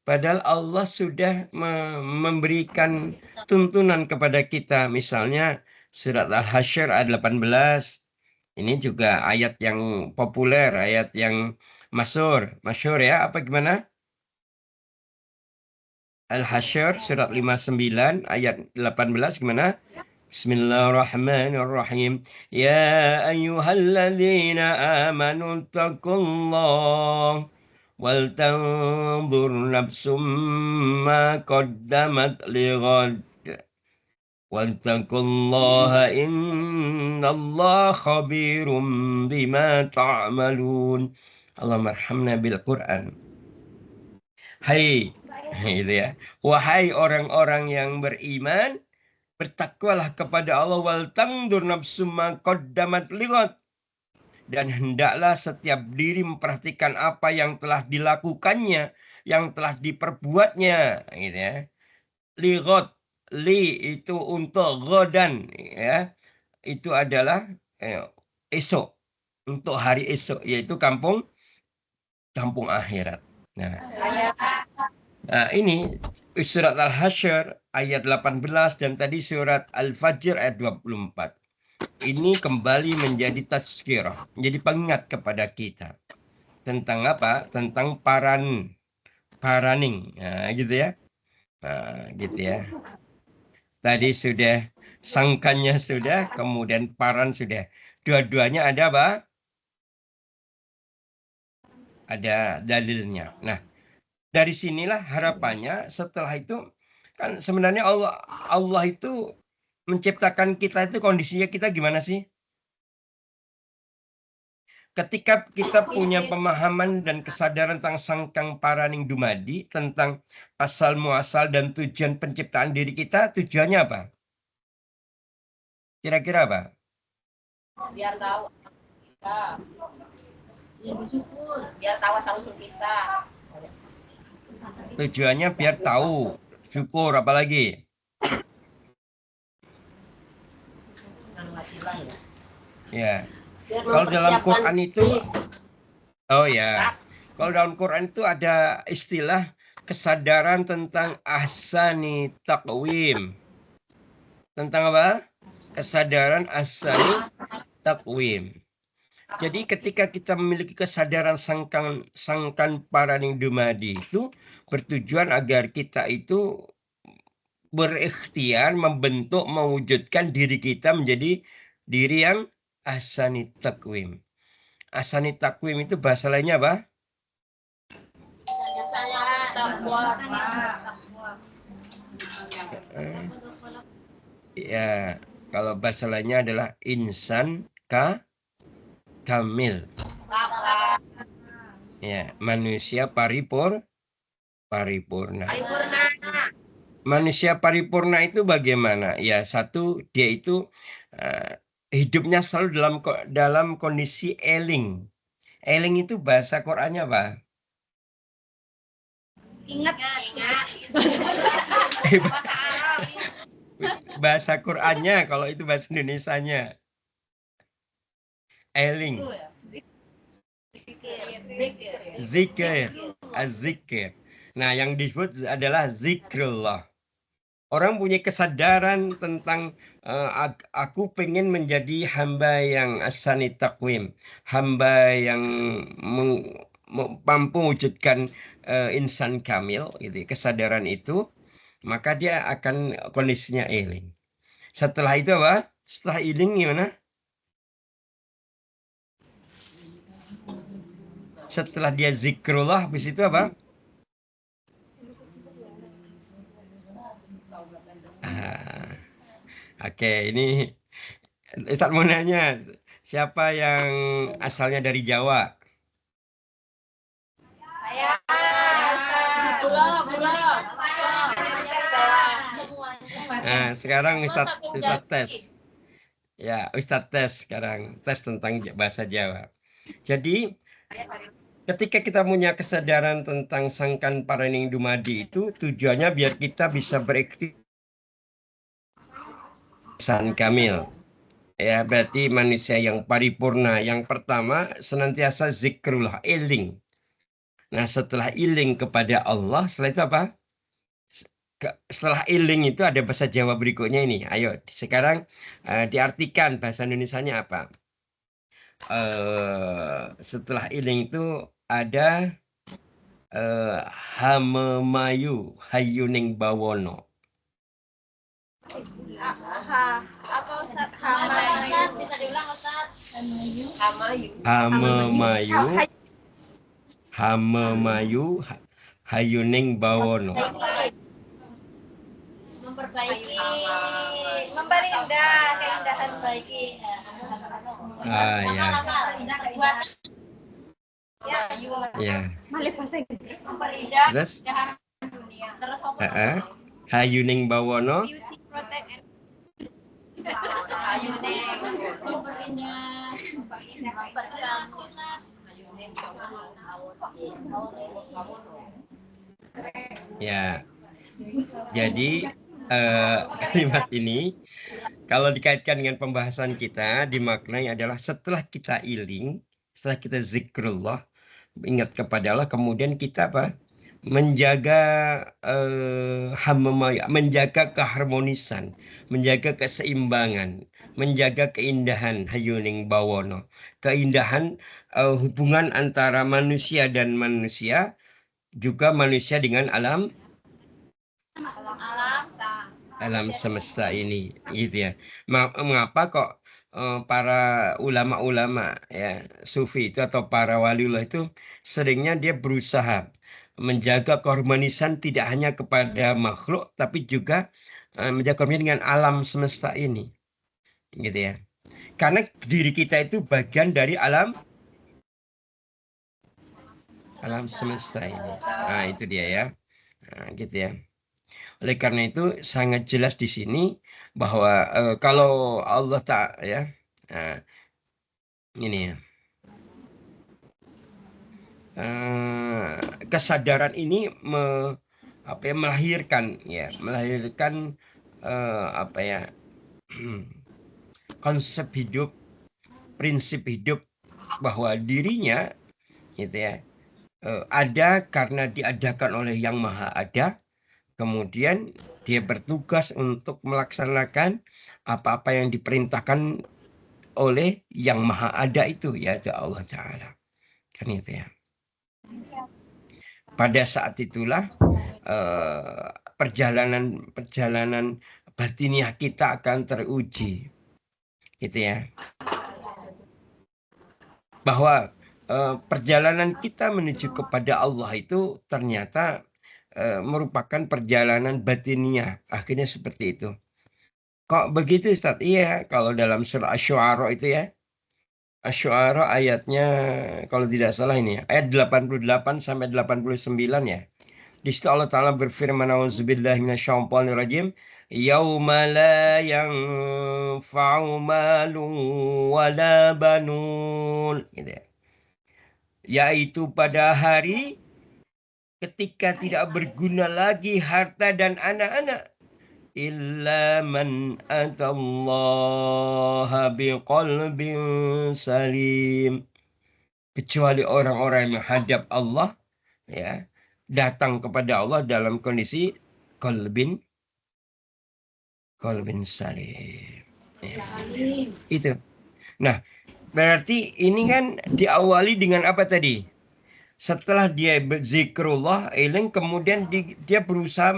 Padahal Allah sudah memberikan tuntunan kepada kita. Misalnya surat Al-Hasyr ayat 18. Ini juga ayat yang populer, ayat yang masyhur ya, apa gimana? Al-Hasyr surat 59 ayat 18 gimana? Bismillahirrahmanirrahim. Ya ayyuhalladzina amanu taqullah wal tanzur nafsum ma qaddamat lighad. Wattaqullaha innallaha khabirum bima ta'malun. Allahummarhamna bil Quran. Hai, itu ya. Wahai orang-orang yang beriman, bertakwalah kepada Allah wal tandur nafsum ma qaddamat lighad. Dan hendaklah setiap diri memperhatikan apa yang telah dilakukannya, yang telah diperbuatnya, gitu ya. Lighad, li itu untuk godan, ya. Itu adalah esok, untuk hari esok, yaitu kampung akhirat. Nah, ini surat Al-Hasyr ayat 18 dan tadi surat Al-Fajr ayat 24. Ini kembali menjadi tazkirah, menjadi pengingat kepada kita tentang apa? Tentang paraning, nah, gitu ya. Nah, gitu ya. Tadi sudah sangkannya sudah, kemudian paran sudah. Dua-duanya ada apa? Ada dalilnya. Nah, dari sinilah harapannya setelah itu kan sebenarnya Allah itu menciptakan kita itu kondisinya kita gimana sih? Ketika kita punya pemahaman dan kesadaran tentang sangkang paraning dumadi, tentang asal muasal dan tujuan penciptaan diri kita, tujuannya apa? Kira-kira apa? Biar tahu kita, biar tahu asal-usul kita. Tujuannya biar tahu, syukur, apalagi? Ya. Kalau dalam Quran itu, oh ya, kalau dalam Quran itu ada istilah kesadaran tentang ahsani taqwim. Tentang apa? Kesadaran ahsani taqwim. Jadi ketika kita memiliki kesadaran sangkan paraning dumadi itu bertujuan agar kita itu berikhtiar membentuk, mewujudkan diri kita menjadi diri yang ahsani taqwim. Ahsani taqwim itu bahasa lainnya apa? Ya, kalau bahasa lainnya adalah insan kamil. Ya, manusia paripurna. Paripurna. Manusia paripurna itu bagaimana? Ya, satu, dia itu hidupnya selalu dalam kondisi eling. Eling itu bahasa Qur'annya apa? Ingat. Bahasa Qur'annya, kalau itu bahasa Indonesianya. Eling. Zikir. Az-zikir. Nah, yang disebut adalah zikrullah. Orang punya kesadaran tentang aku pengen menjadi hamba yang asani takwim, hamba yang mampu wujudkan insan kamil, gitu. Kesadaran itu, maka dia akan kondisinya eling. Setelah itu apa? Setelah eling gimana? Setelah dia zikrullah, habis itu apa? Oke, ini Ustaz mau nanya, siapa yang asalnya dari Jawa? Saya. Nah, sekarang Ustaz tes. Ya, Ustaz tes sekarang. Tes tentang bahasa Jawa. Jadi, ketika kita punya kesadaran tentang sangkan paraning dumadi itu, tujuannya biar kita bisa beraktivitas kamil. Ya, berarti manusia yang paripurna. Yang pertama, senantiasa zikrullah, iling. Nah, setelah iling kepada Allah, setelah itu apa? Setelah iling itu ada bahasa Jawa berikutnya ini. Ayo, sekarang diartikan bahasa Indonesianya apa? Setelah iling itu ada hamemayu hayuning bawono. Apa Ustaz? Bisa diulang Ustaz. Hamemayu hayuning bawono. Memperbaiki. Memperindah keindahan Memperbaiki. Ya. Ya. Memperindah Terus dunia. Terus hayuning bawono. Ya. Jadi kalimat ini kalau dikaitkan dengan pembahasan kita dimaknai adalah setelah kita iling, setelah kita zikrullah, ingat kepada Allah, kemudian kita apa? Menjaga menjaga keharmonisan, menjaga keseimbangan, menjaga keindahan hayuning bawono, keindahan hubungan antara manusia dan manusia, juga manusia dengan alam semesta ini, gitu ya. Mengapa kok para ulama-ulama ya sufi itu atau para waliullah itu seringnya dia berusaha menjaga keharmonisan tidak hanya kepada makhluk tapi juga menjaga keharmonisan dengan alam semesta ini, gitu ya. Karena diri kita itu bagian dari alam semesta ini. Nah, itu dia ya. Nah, gitu ya. Oleh karena itu sangat jelas di sini bahwa kalau Allah tak ya ini ya kesadaran ini melahirkan apa ya konsep hidup, prinsip hidup bahwa dirinya gitu ya ada karena diadakan oleh Yang Maha Ada. Kemudian dia bertugas untuk melaksanakan apa-apa yang diperintahkan oleh Yang Maha Ada itu, yaitu Allah Ta'ala. Kan itu ya. Pada saat itulah perjalanan batiniah kita akan teruji. Gitu ya. Bahwa perjalanan kita menuju kepada Allah itu ternyata merupakan perjalanan batiniah. Akhirnya seperti itu. Kok begitu Ustaz? Iya, kalau dalam surah Asy-Syu'ara itu ya. Asy-Syu'ara ayatnya kalau tidak salah ini ya, ayat 88 sampai 89 ya. Di situ Allah Ta'ala berfirman, auzubillahi minasyaitonirrajim, yauma la yanfa'u malun wala banun, gitu ya. Yaitu pada hari ketika tidak berguna lagi harta dan anak-anak, illa man atallaha biqalbin salim, kecuali orang-orang yang menghadap Allah, ya, datang kepada Allah dalam kondisi qalbin salim. Ya. Itu. Nah, berarti ini kan diawali dengan apa tadi? Setelah dia zikrullah, iling, kemudian dia berusaha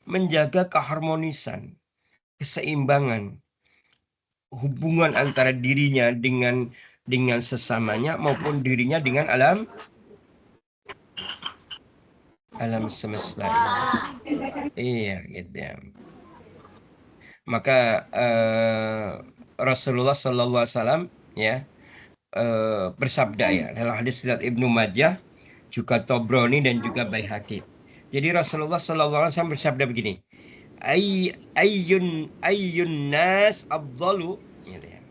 menjaga keharmonisan, keseimbangan hubungan antara dirinya dengan sesamanya maupun dirinya dengan alam semesta. Iya, gitu ya. Maka Rasulullah Sallallahu Alaihi Wasallam ya bersabda ya dalam hadis riwayat Ibnu Majah, juga Tobroni dan juga Baihaqi. Jadi Rasulullah Sallallahu Alaihi Wasallam bersabda begini, ayyun nas afdalu, gitu ya.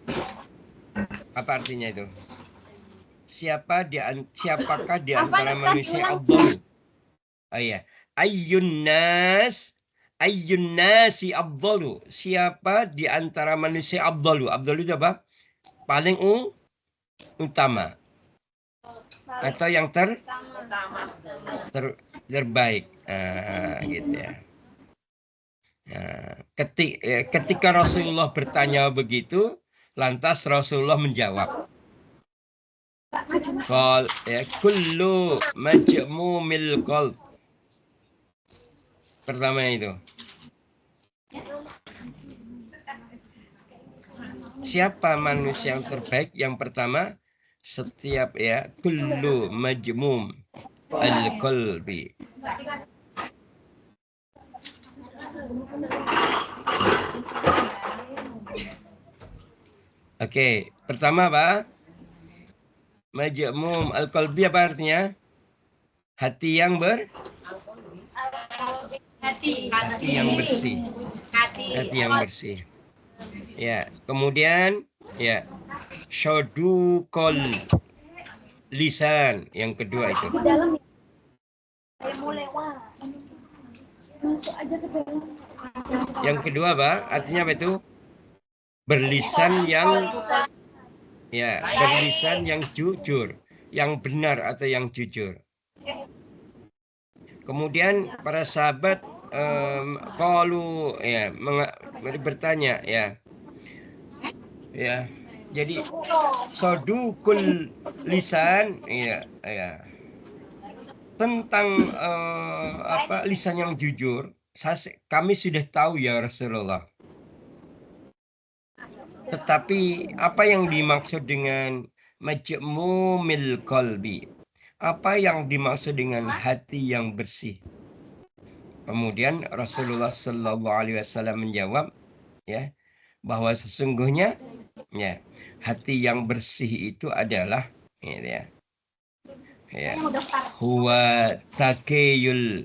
Apa artinya itu? Siapakah di antara manusia afdalu? Oh iya, ayyun nasi afdalu. Siapa di antara manusia afdalu? Afdalu itu apa? Paling utama. Atau yang terbaik. Gitu ya. Ketika Rasulullah bertanya begitu, lantas Rasulullah menjawab, kullu majmumil qalb. Pertama itu, siapa manusia yang terbaik? Yang pertama, setiap ya kullu majmum al-qalbi. Oke, pertama apa? Majmum al-qalbi apa artinya? Hati yang hati yang bersih. Hati yang bersih. Ya, kemudian ya syadukol lisan, yang kedua itu. Yang kedua apa? Artinya apa itu? Berlisan yang jujur, yang benar atau yang jujur. Kemudian para sahabat qalu ya bertanya ya. Jadi sadukul lisan tentang lisan yang jujur, kami sudah tahu ya Rasulullah. Tetapi apa yang dimaksud dengan majmumil qalbi? Apa yang dimaksud dengan hati yang bersih? Kemudian Rasulullah Sallallahu Alaihi Wasallam menjawab ya bahwa sesungguhnya ya hati yang bersih itu adalah huwa taqiyul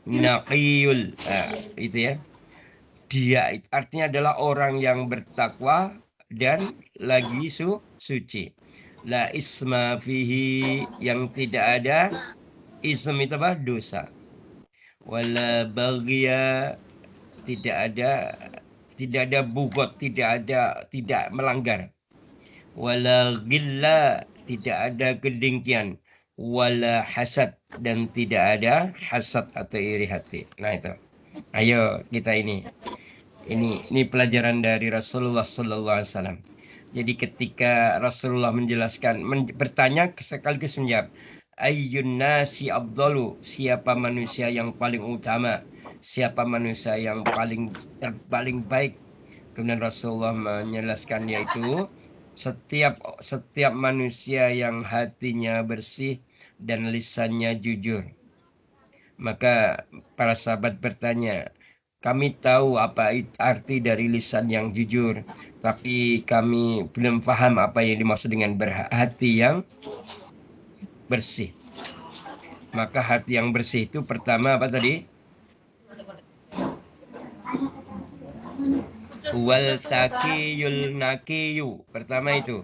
naqiyul, itu ya. Dia artinya adalah orang yang bertakwa dan lagi suci. La isma fihi, yang tidak ada ism itu apa? Dosa. Wala baghya, tidak ada bugot, tidak melanggar. Wala ghilla, tidak ada kedengkian. Wala hasad, dan tidak ada hasad atau iri hati. Nah itu. Ayo kita ini pelajaran dari Rasulullah Sallallahu Alaihi Wasallam. Jadi ketika Rasulullah menjelaskan, bertanya sekaligus menjawab, ayyun nasi afdalu, siapa manusia yang paling utama, siapa manusia yang paling baik. Kemudian Rasulullah menjelaskan, yaitu setiap manusia yang hatinya bersih dan lisannya jujur. Maka para sahabat bertanya, kami tahu apa arti dari lisan yang jujur, tapi kami belum paham apa yang dimaksud dengan hati yang bersih. Maka hati yang bersih itu pertama apa tadi? Wal taqiyul naqiyu. Pertama itu.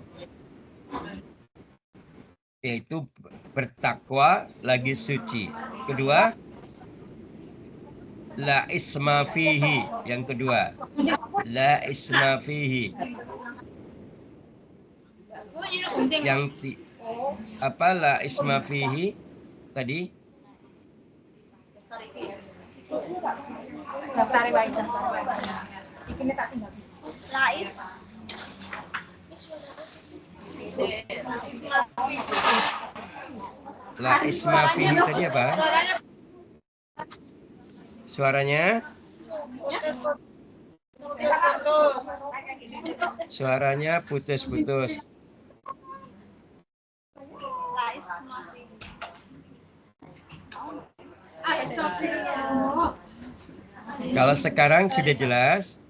Yaitu bertakwa lagi suci. Kedua, la isma fihi. Yang kedua, la isma fihi. Yang apa la isma fihi tadi? Lais. La isma fihi tadi apa? Suaranya? Suaranya putus-putus. Kalau sekarang sudah jelas?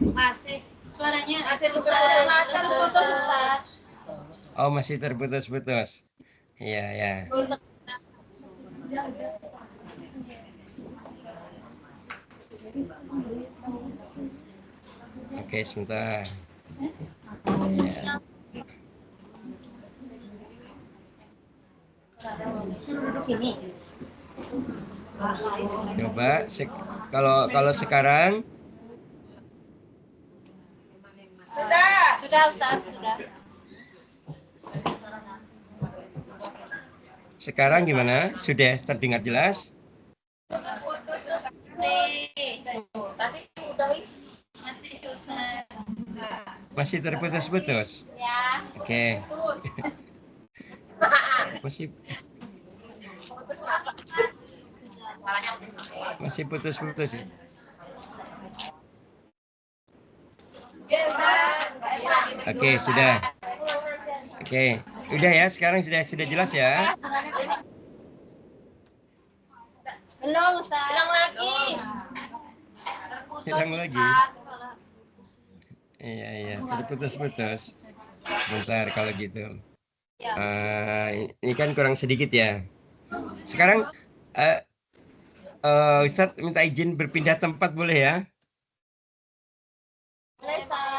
Masih. Suaranya masih terputus, Ustaz. Oh, masih terputus-putus. Iya, ya. Oke, sebentar. Ya. Coba kalau sekarang Sudah Ustaz, sudah. Sekarang gimana? Sudah terdengar jelas? Putus-putus nih. Tadi udah masih Ustaz. Masih terputus-putus? Ya. Oke. Masih putus-putus. Oke, sudah. Oke, udah ya. Sekarang sudah jelas ya. Belum Ustaz. Hilang lagi. Hilang lagi. Iya, terputus-putus. Bentar kalau gitu. Ini kan kurang sedikit ya. Sekarang Ustadz minta izin berpindah tempat boleh ya? Boleh Ustaz.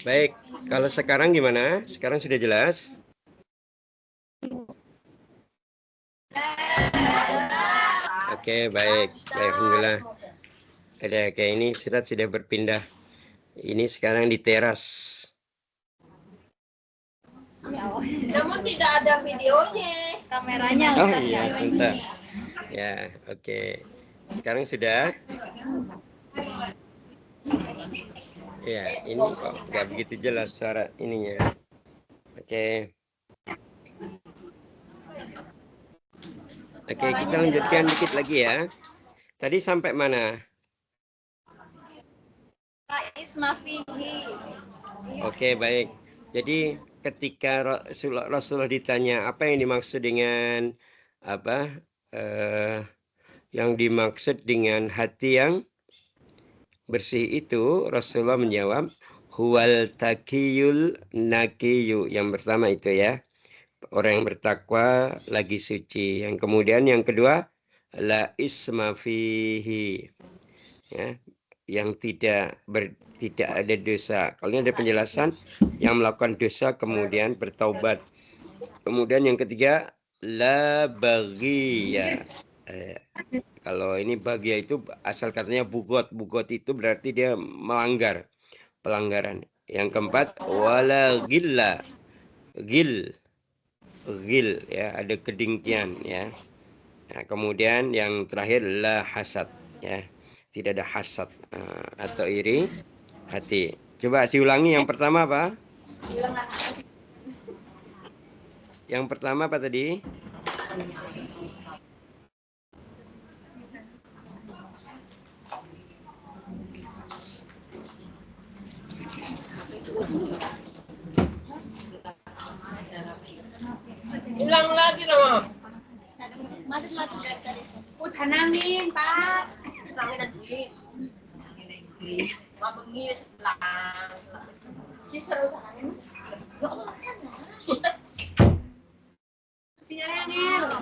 Baik, kalau sekarang gimana? Sekarang sudah jelas? Oke, baik. Alhamdulillah. Kayak ini sudah berpindah. Ini sekarang di teras. Namun tidak ada videonya. Kameranya Oh iya, bentar. Ya, oke. Sekarang sudah? Ya, ini kok nggak begitu jelas suara ininya. Oke. Oke, kita lanjutkan dikit lagi ya. Tadi sampai mana? Oke, baik. Jadi ketika Rasulullah ditanya apa yang dimaksud dengan apa? Yang dimaksud dengan hati yang bersih itu, Rasulullah menjawab, huwal taqiyul naqiyu. Yang pertama itu ya, orang yang bertakwa lagi suci. Yang kemudian yang kedua, la isma fihi, ya, yang tidak ada dosa. Kalau ini ada penjelasan, yang melakukan dosa kemudian bertaubat. Kemudian yang ketiga, la baghiya. Kalau ini bagia itu asal katanya bugot. Bugot itu berarti dia melanggar, pelanggaran. Yang keempat wala gilla. Gil ya, ada kedengkian ya. Nah, kemudian yang terakhir la hasad ya. Tidak ada hasad atau iri hati. Coba diulangi yang pertama apa? Yang pertama apa tadi? Ulang lagi dong. Masuk dari tadi. Udah nangin, Pak. Ulangin lagi. Wah, bengi sebelah. Kisah lu tangan. Ya Allah,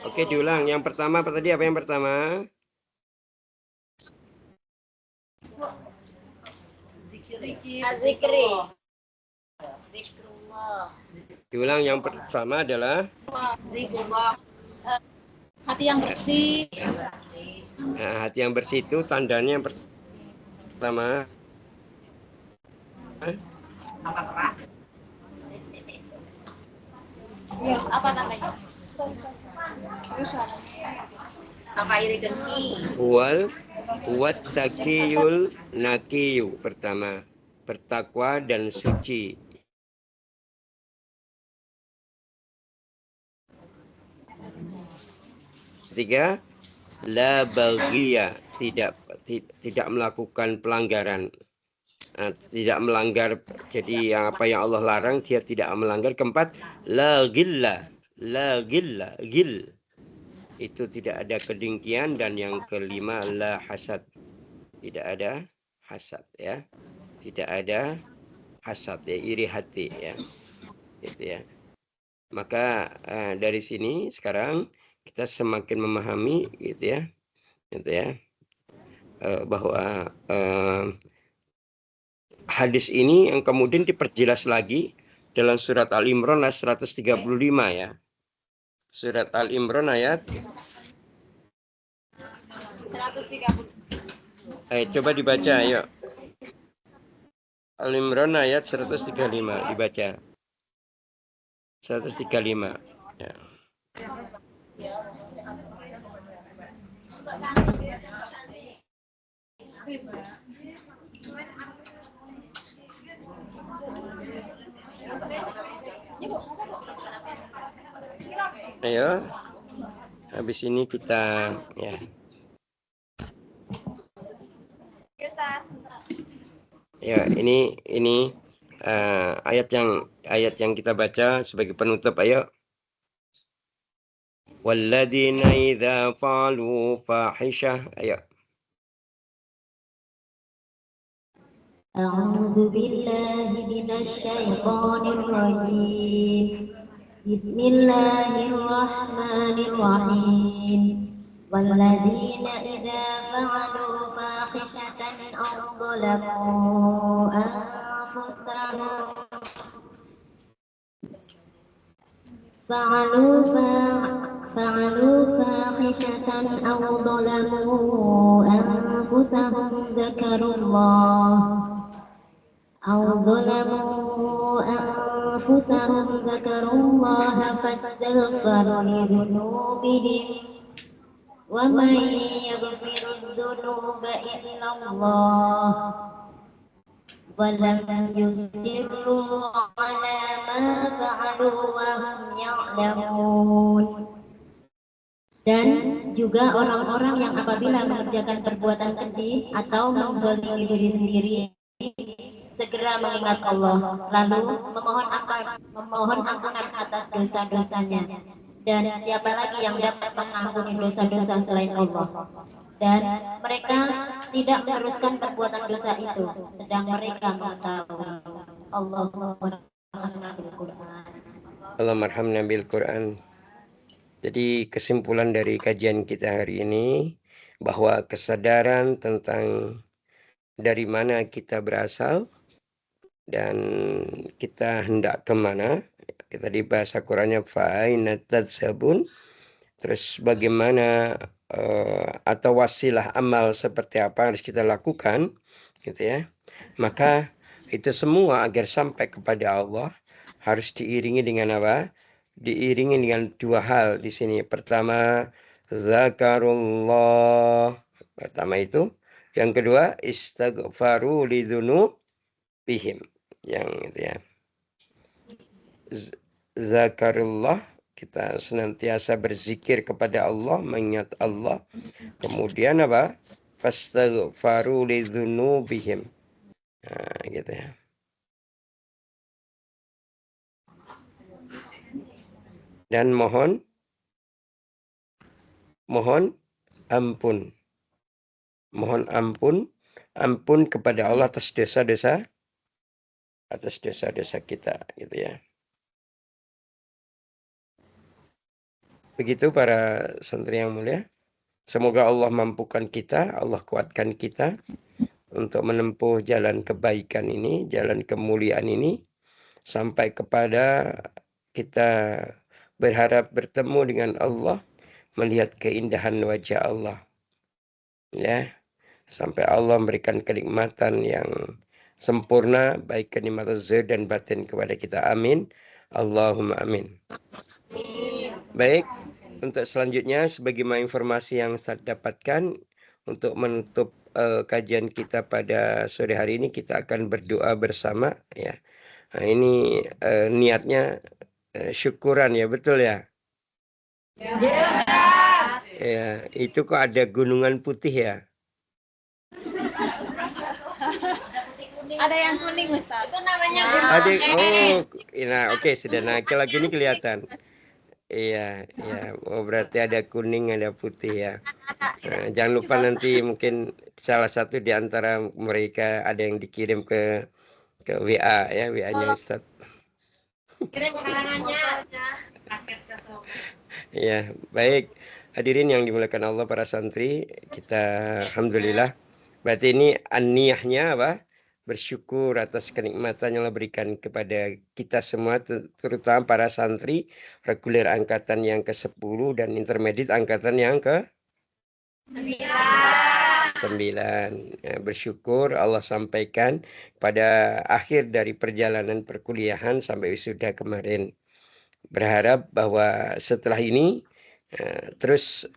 Oke, diulang. Yang pertama apa tadi? Apa yang pertama? Azikri. Diulang, yang pertama adalah Zikrullah. Hati yang bersih. nah, hati yang bersih itu tandanya yang pertama Ya, apa tandanya? Apa iri dengki? Wat takiyul nakiyu. Pertama, bertakwa dan suci. Ketiga, la baghiyah, tidak melakukan pelanggaran. Tidak melanggar, jadi apa yang Allah larang dia tidak melanggar. Keempat, la gilla, gil, itu tidak ada kedengkian. Dan yang kelima, la hasad, tidak ada hasad ya, tidak ada hasad ya, iri hati ya, gitu ya. Maka dari sini sekarang kita semakin memahami gitu ya, bahwa hadis ini yang kemudian diperjelas lagi dalam surat Al-Imran ayat 135 ya. Surat Al-Imran ayat 130. Coba dibaca ayo. Al-Imran ayat 135 dibaca. 135 ya. Ayo, habis ini kita ya. Ya, ini ayat yang kita baca sebagai penutup. Ayo. Walladzina idza fa'alu fahishah. Ayo. A'udzu billahi minasy syaithanir rajim. Bismillahirrahmanirrahim. Walladzina idza fa'alu fahishatan aw zalamu anfusahum فعلوا فاحشة أو ظلموا أنفسهم ذكروا الله فاستغفروا لذنوبهم ومن يغفر الذنوب إلا الله ولم يصروا على ما فعلوا وهم يعلمون. Dan juga orang-orang yang apabila mengerjakan perbuatan keji atau menzalimi diri sendiri segera mengingat Allah lalu memohon ampunan atas dosa-dosanya. Dan siapa lagi yang dapat mengampuni dosa-dosa selain Allah? Dan mereka tidak meneruskan perbuatan dosa itu sedang mereka mengetahui. Allah marhamna bil Quran. Jadi kesimpulan dari kajian kita hari ini bahwa kesadaran tentang dari mana kita berasal dan kita hendak kemana. Tadi bahasa Qurannya fa'aina tadzhabun. Terus bagaimana atau wasilah amal seperti apa harus kita lakukan, gitu ya. Maka Itu semua agar sampai kepada Allah harus diiringi dengan apa? Diiringi dengan dua hal di sini. Pertama, zakarullah. Pertama itu. Yang kedua, istighfaru lidzunubihim. Yang itu ya. Zakarullah, kita senantiasa berzikir kepada Allah, mengingat Allah. Kemudian apa? Fastaghfaru lidzunubihim. Nah, gitu ya. Dan mohon ampun. Mohon ampun kepada Allah atas dosa-dosa kita, gitu ya. Begitu para santri yang mulia. Semoga Allah mampukan kita, Allah kuatkan kita untuk menempuh jalan kebaikan ini, jalan kemuliaan ini, sampai kepada kita berharap bertemu dengan Allah, melihat keindahan wajah Allah. Ya, sampai Allah memberikan kenikmatan yang sempurna, baik kenikmatan zahir dan batin kepada kita. Amin. Allahumma amin. Baik, untuk selanjutnya sebagaimana informasi yang saya dapatkan, untuk menutup kajian kita pada sore hari ini, kita akan berdoa bersama ya. Nah, ini niatnya syukuran ya, betul ya? Ya, itu kok ada gunungan putih ya? Ada yang kuning, Ustaz. Itu namanya Ada, nah oke, sudah naik lagi ini kelihatan. Iya, iya. Oh, berarti ada kuning, ada putih ya. Nah, jangan lupa nanti mungkin salah satu di antara mereka ada yang dikirim ke WA ya, WA-nya Ustaz. kirim karangannya. Ya, baik. Hadirin yang dimuliakan Allah para santri, kita alhamdulillah. Berarti ini an-niyahnya apa? Bersyukur atas kenikmatan yang Allah berikan kepada kita semua, terutama para santri reguler angkatan yang ke-10 dan intermediate angkatan yang ke-9. Ya, bersyukur Allah sampaikan pada akhir dari perjalanan perkuliahan sampai wisuda kemarin. Berharap bahwa setelah ini terus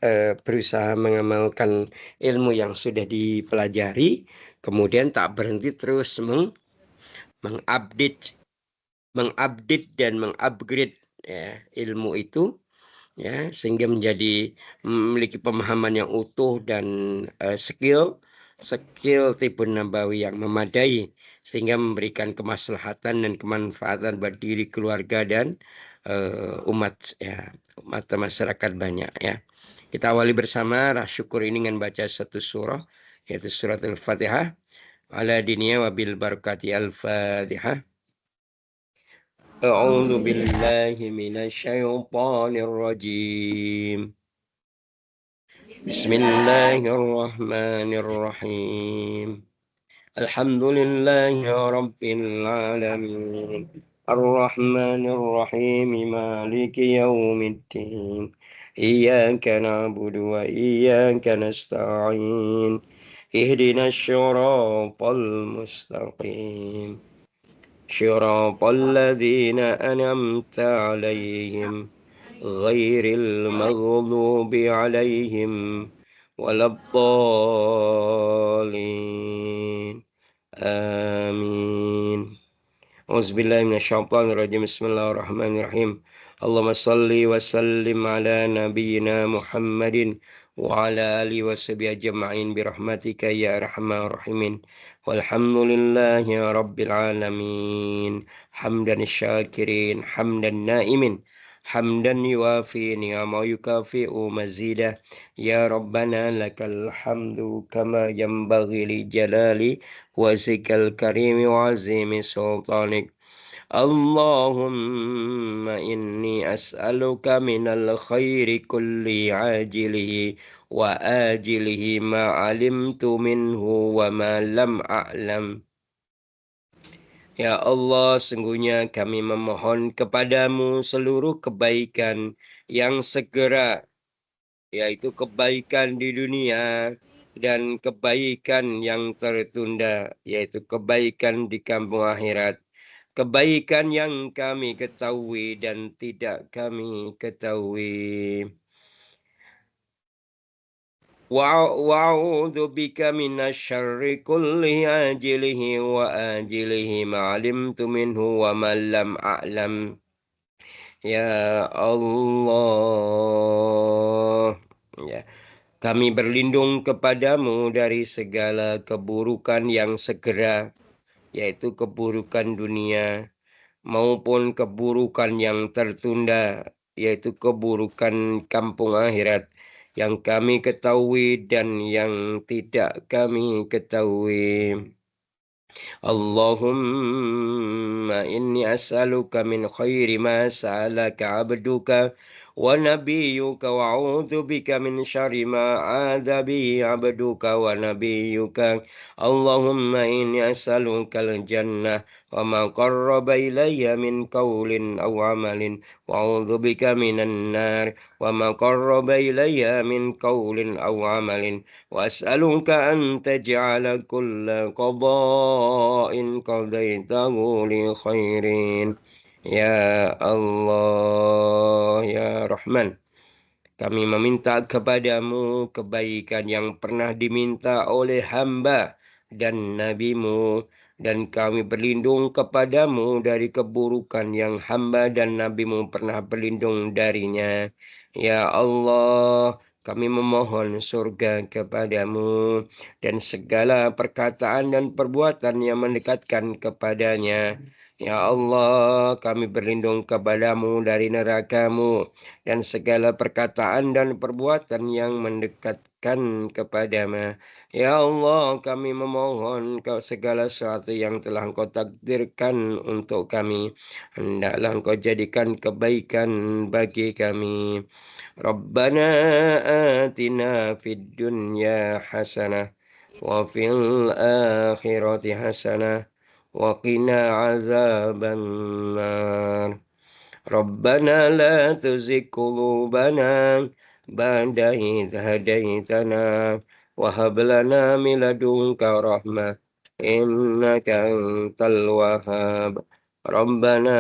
berusaha mengamalkan ilmu yang sudah dipelajari, kemudian tak berhenti terus mengupdate dan mengupgrade ya, ilmu itu ya, sehingga menjadi memiliki pemahaman yang utuh dan skill Tibbun Nabawi yang memadai, sehingga memberikan kemaslahatan dan kemanfaatan buat diri, keluarga dan umat masyarakat banyak ya. Kita awali bersama syukur ini dengan baca satu surah, yaitu surat Al-Fatihah. Ala dinia wabil barakati Al-Fatihah. A'udzu billahi minasyaitonir rajim. Bismillahirrahmanirrahim. Alhamdulillahi rabbil alamin. Ar-Rahmanir Rahim. Maliki yaumiddin. Iyyaka na'budu wa iyyaka nasta'in. Ihdinas siratal mustaqim. Shiratal ladzina an'amta 'alaihim ghairil maghdubi 'alaihim waladdallin. Amin. Auzubillahi minasyaitonirrajim. Bismillahirrahmanirrahim. Allahumma shalli wa sallim ala nabiyyina Muhammadin wa ala alihi washabihi ajma'in birahmatika ya arhamar rahimin. Walhamdulillahi rabbil alamin. Hamdan syakirin, hamdan naimin, hamdan yuwafi ni'ama yukafi'u mazidah. Ya Rabbana lakal hamdu kama yanbaghi li jalali wazikal karimi wa azimi sultanik. Allahumma inni as'aluka minal khairi kulli ajilihi wa ajilihi ma alimtu minhu wa ma lam a'lam. Ya Allah, sungguhnya kami memohon kepadamu seluruh kebaikan yang segera, yaitu kebaikan di dunia, dan kebaikan yang tertunda, yaitu kebaikan di kampung akhirat. Kebaikan yang kami ketahui dan tidak kami ketahui. Wa'udzu bika minasyarri kulli ajilihi wa ajilihi ma'alimtu minhu wa ma lam a'lam. Ya Allah. Ya. Kami berlindung kepadamu dari segala keburukan yang segera, yaitu keburukan dunia, maupun keburukan yang tertunda, yaitu keburukan kampung akhirat, yang kami ketahui dan yang tidak kami ketahui. Allahumma inni as'aluka min khairi ma sa'alaka abduka wa nabiyyuka wa a'udzu bika min syarri ma adza bihi abduka wa nabiyyuka. Allahumma inni as'aluka al-jannah wa ma qarraba ilayya min qawlin aw amalin wa a'udzu bika minan nar wa ma qarraba ilayya min qawlin aw amalin wa as'aluka an taj'ala kulla qada'in qadaitahu li khairin. Ya Allah, ya Rahman, kami meminta kepadamu kebaikan yang pernah diminta oleh hamba dan nabimu, dan kami berlindung kepadamu dari keburukan yang hamba dan nabimu pernah berlindung darinya. Ya Allah, kami memohon surga kepadamu dan segala perkataan dan perbuatan yang mendekatkan kepadanya. Ya Allah, kami berlindung kepadamu dari neraka-Mu dan segala perkataan dan perbuatan yang mendekatkan kepadamu. Ya Allah, kami memohon kau segala sesuatu yang telah Engkau takdirkan untuk kami, hendaklah Engkau jadikan kebaikan bagi kami. Rabbana atina fid dunya hasanah wa fil akhirati hasanah wa qina azaban nar. Rabbana la tuzigh qulubana ba'da idh hadaitana wa hab lana min ladunka rahmah innaka antal wahhab. Rabbana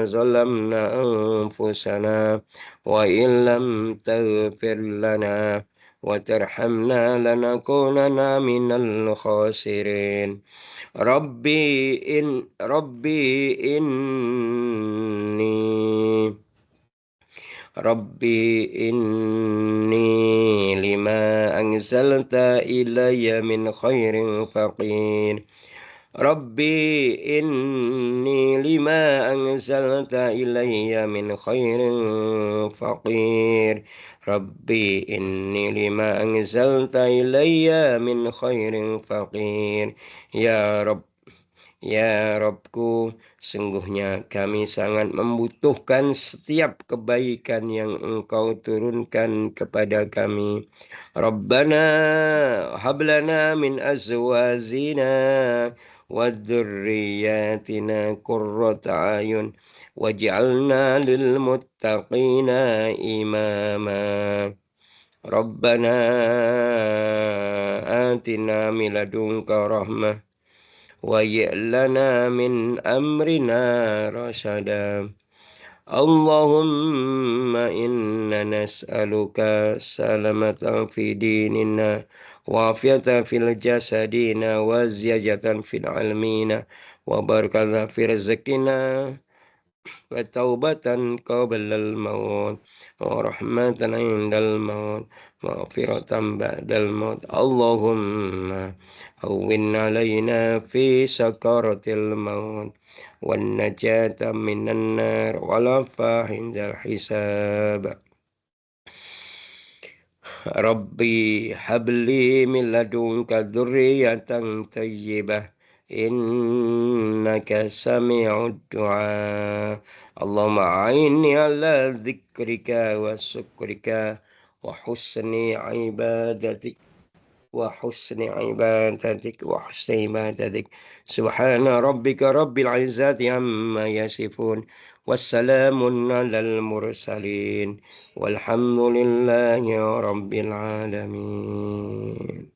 zalamna anfusana wa illam taghfir lana wa tarhamna lanakunanna minal khasirin. Rabbi inni lima anzalta ilayya min khairin faqir. Rabbi inni lima anzalta ilayya min khairin faqir. Rabbi inni lima anzalta ilayya min khairin faqir. Ya Rabb, ya Rabbku, sungguhnya kami sangat membutuhkan setiap kebaikan yang Engkau turunkan kepada kami. Rabbana hablana min azwajina wa dzurriyyatina qurrata ayun waj'alna lil muttaqina imama. Rabbana atina min ladunka rahmah wa lana min amrina rasyada. Allahumma inna nas'aluka salamatan fi dinina wa afiyatan fil jasadina wa ziyadatan fil ilmina wa barakatan fi rizqina wa taubatan qablal maut wa rahmatan indal maut wa maghfiratan ba'dal maut. Allahumma hawwin alaina fi sakaratil maut wan najata minan nar wal afah indal hisab. Rabbi habli min ladunka dzurriyyatan thayyibah innaka sami'ud du'a. Allahumma a'inni ala dzikrika wa syukrika wa husni ibadatik subhana rabbika rabbil izzati amma yasifun wassalamun alal mursalin walhamdulillahi rabbil alamin.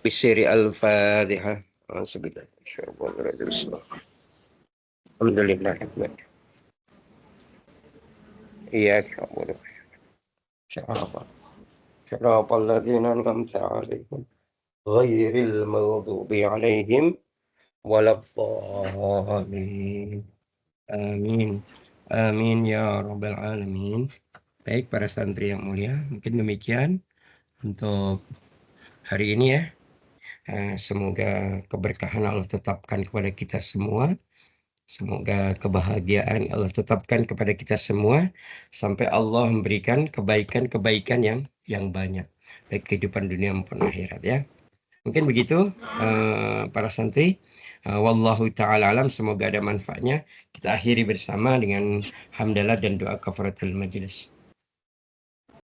Bisiri al-Fatihah. Alhamdulillah. Iyyaka na'budu wa iyyaka siratal ladzina an'amta 'alaihim ghairil maghdubi 'alaihim waladdallin. Amin. Amin ya rabbal alamin. Baik para santri yang mulia, mungkin demikian untuk hari ini ya. Semoga keberkahan Allah tetapkan kepada kita semua. Semoga kebahagiaan Allah tetapkan kepada kita semua sampai Allah memberikan kebaikan-kebaikan yang banyak, baik kehidupan dunia maupun akhirat ya. Mungkin begitu para santri. Wallahu ta'ala alam, semoga ada manfaatnya. Kita akhiri bersama dengan hamdalah dan doa kafaratul majelis.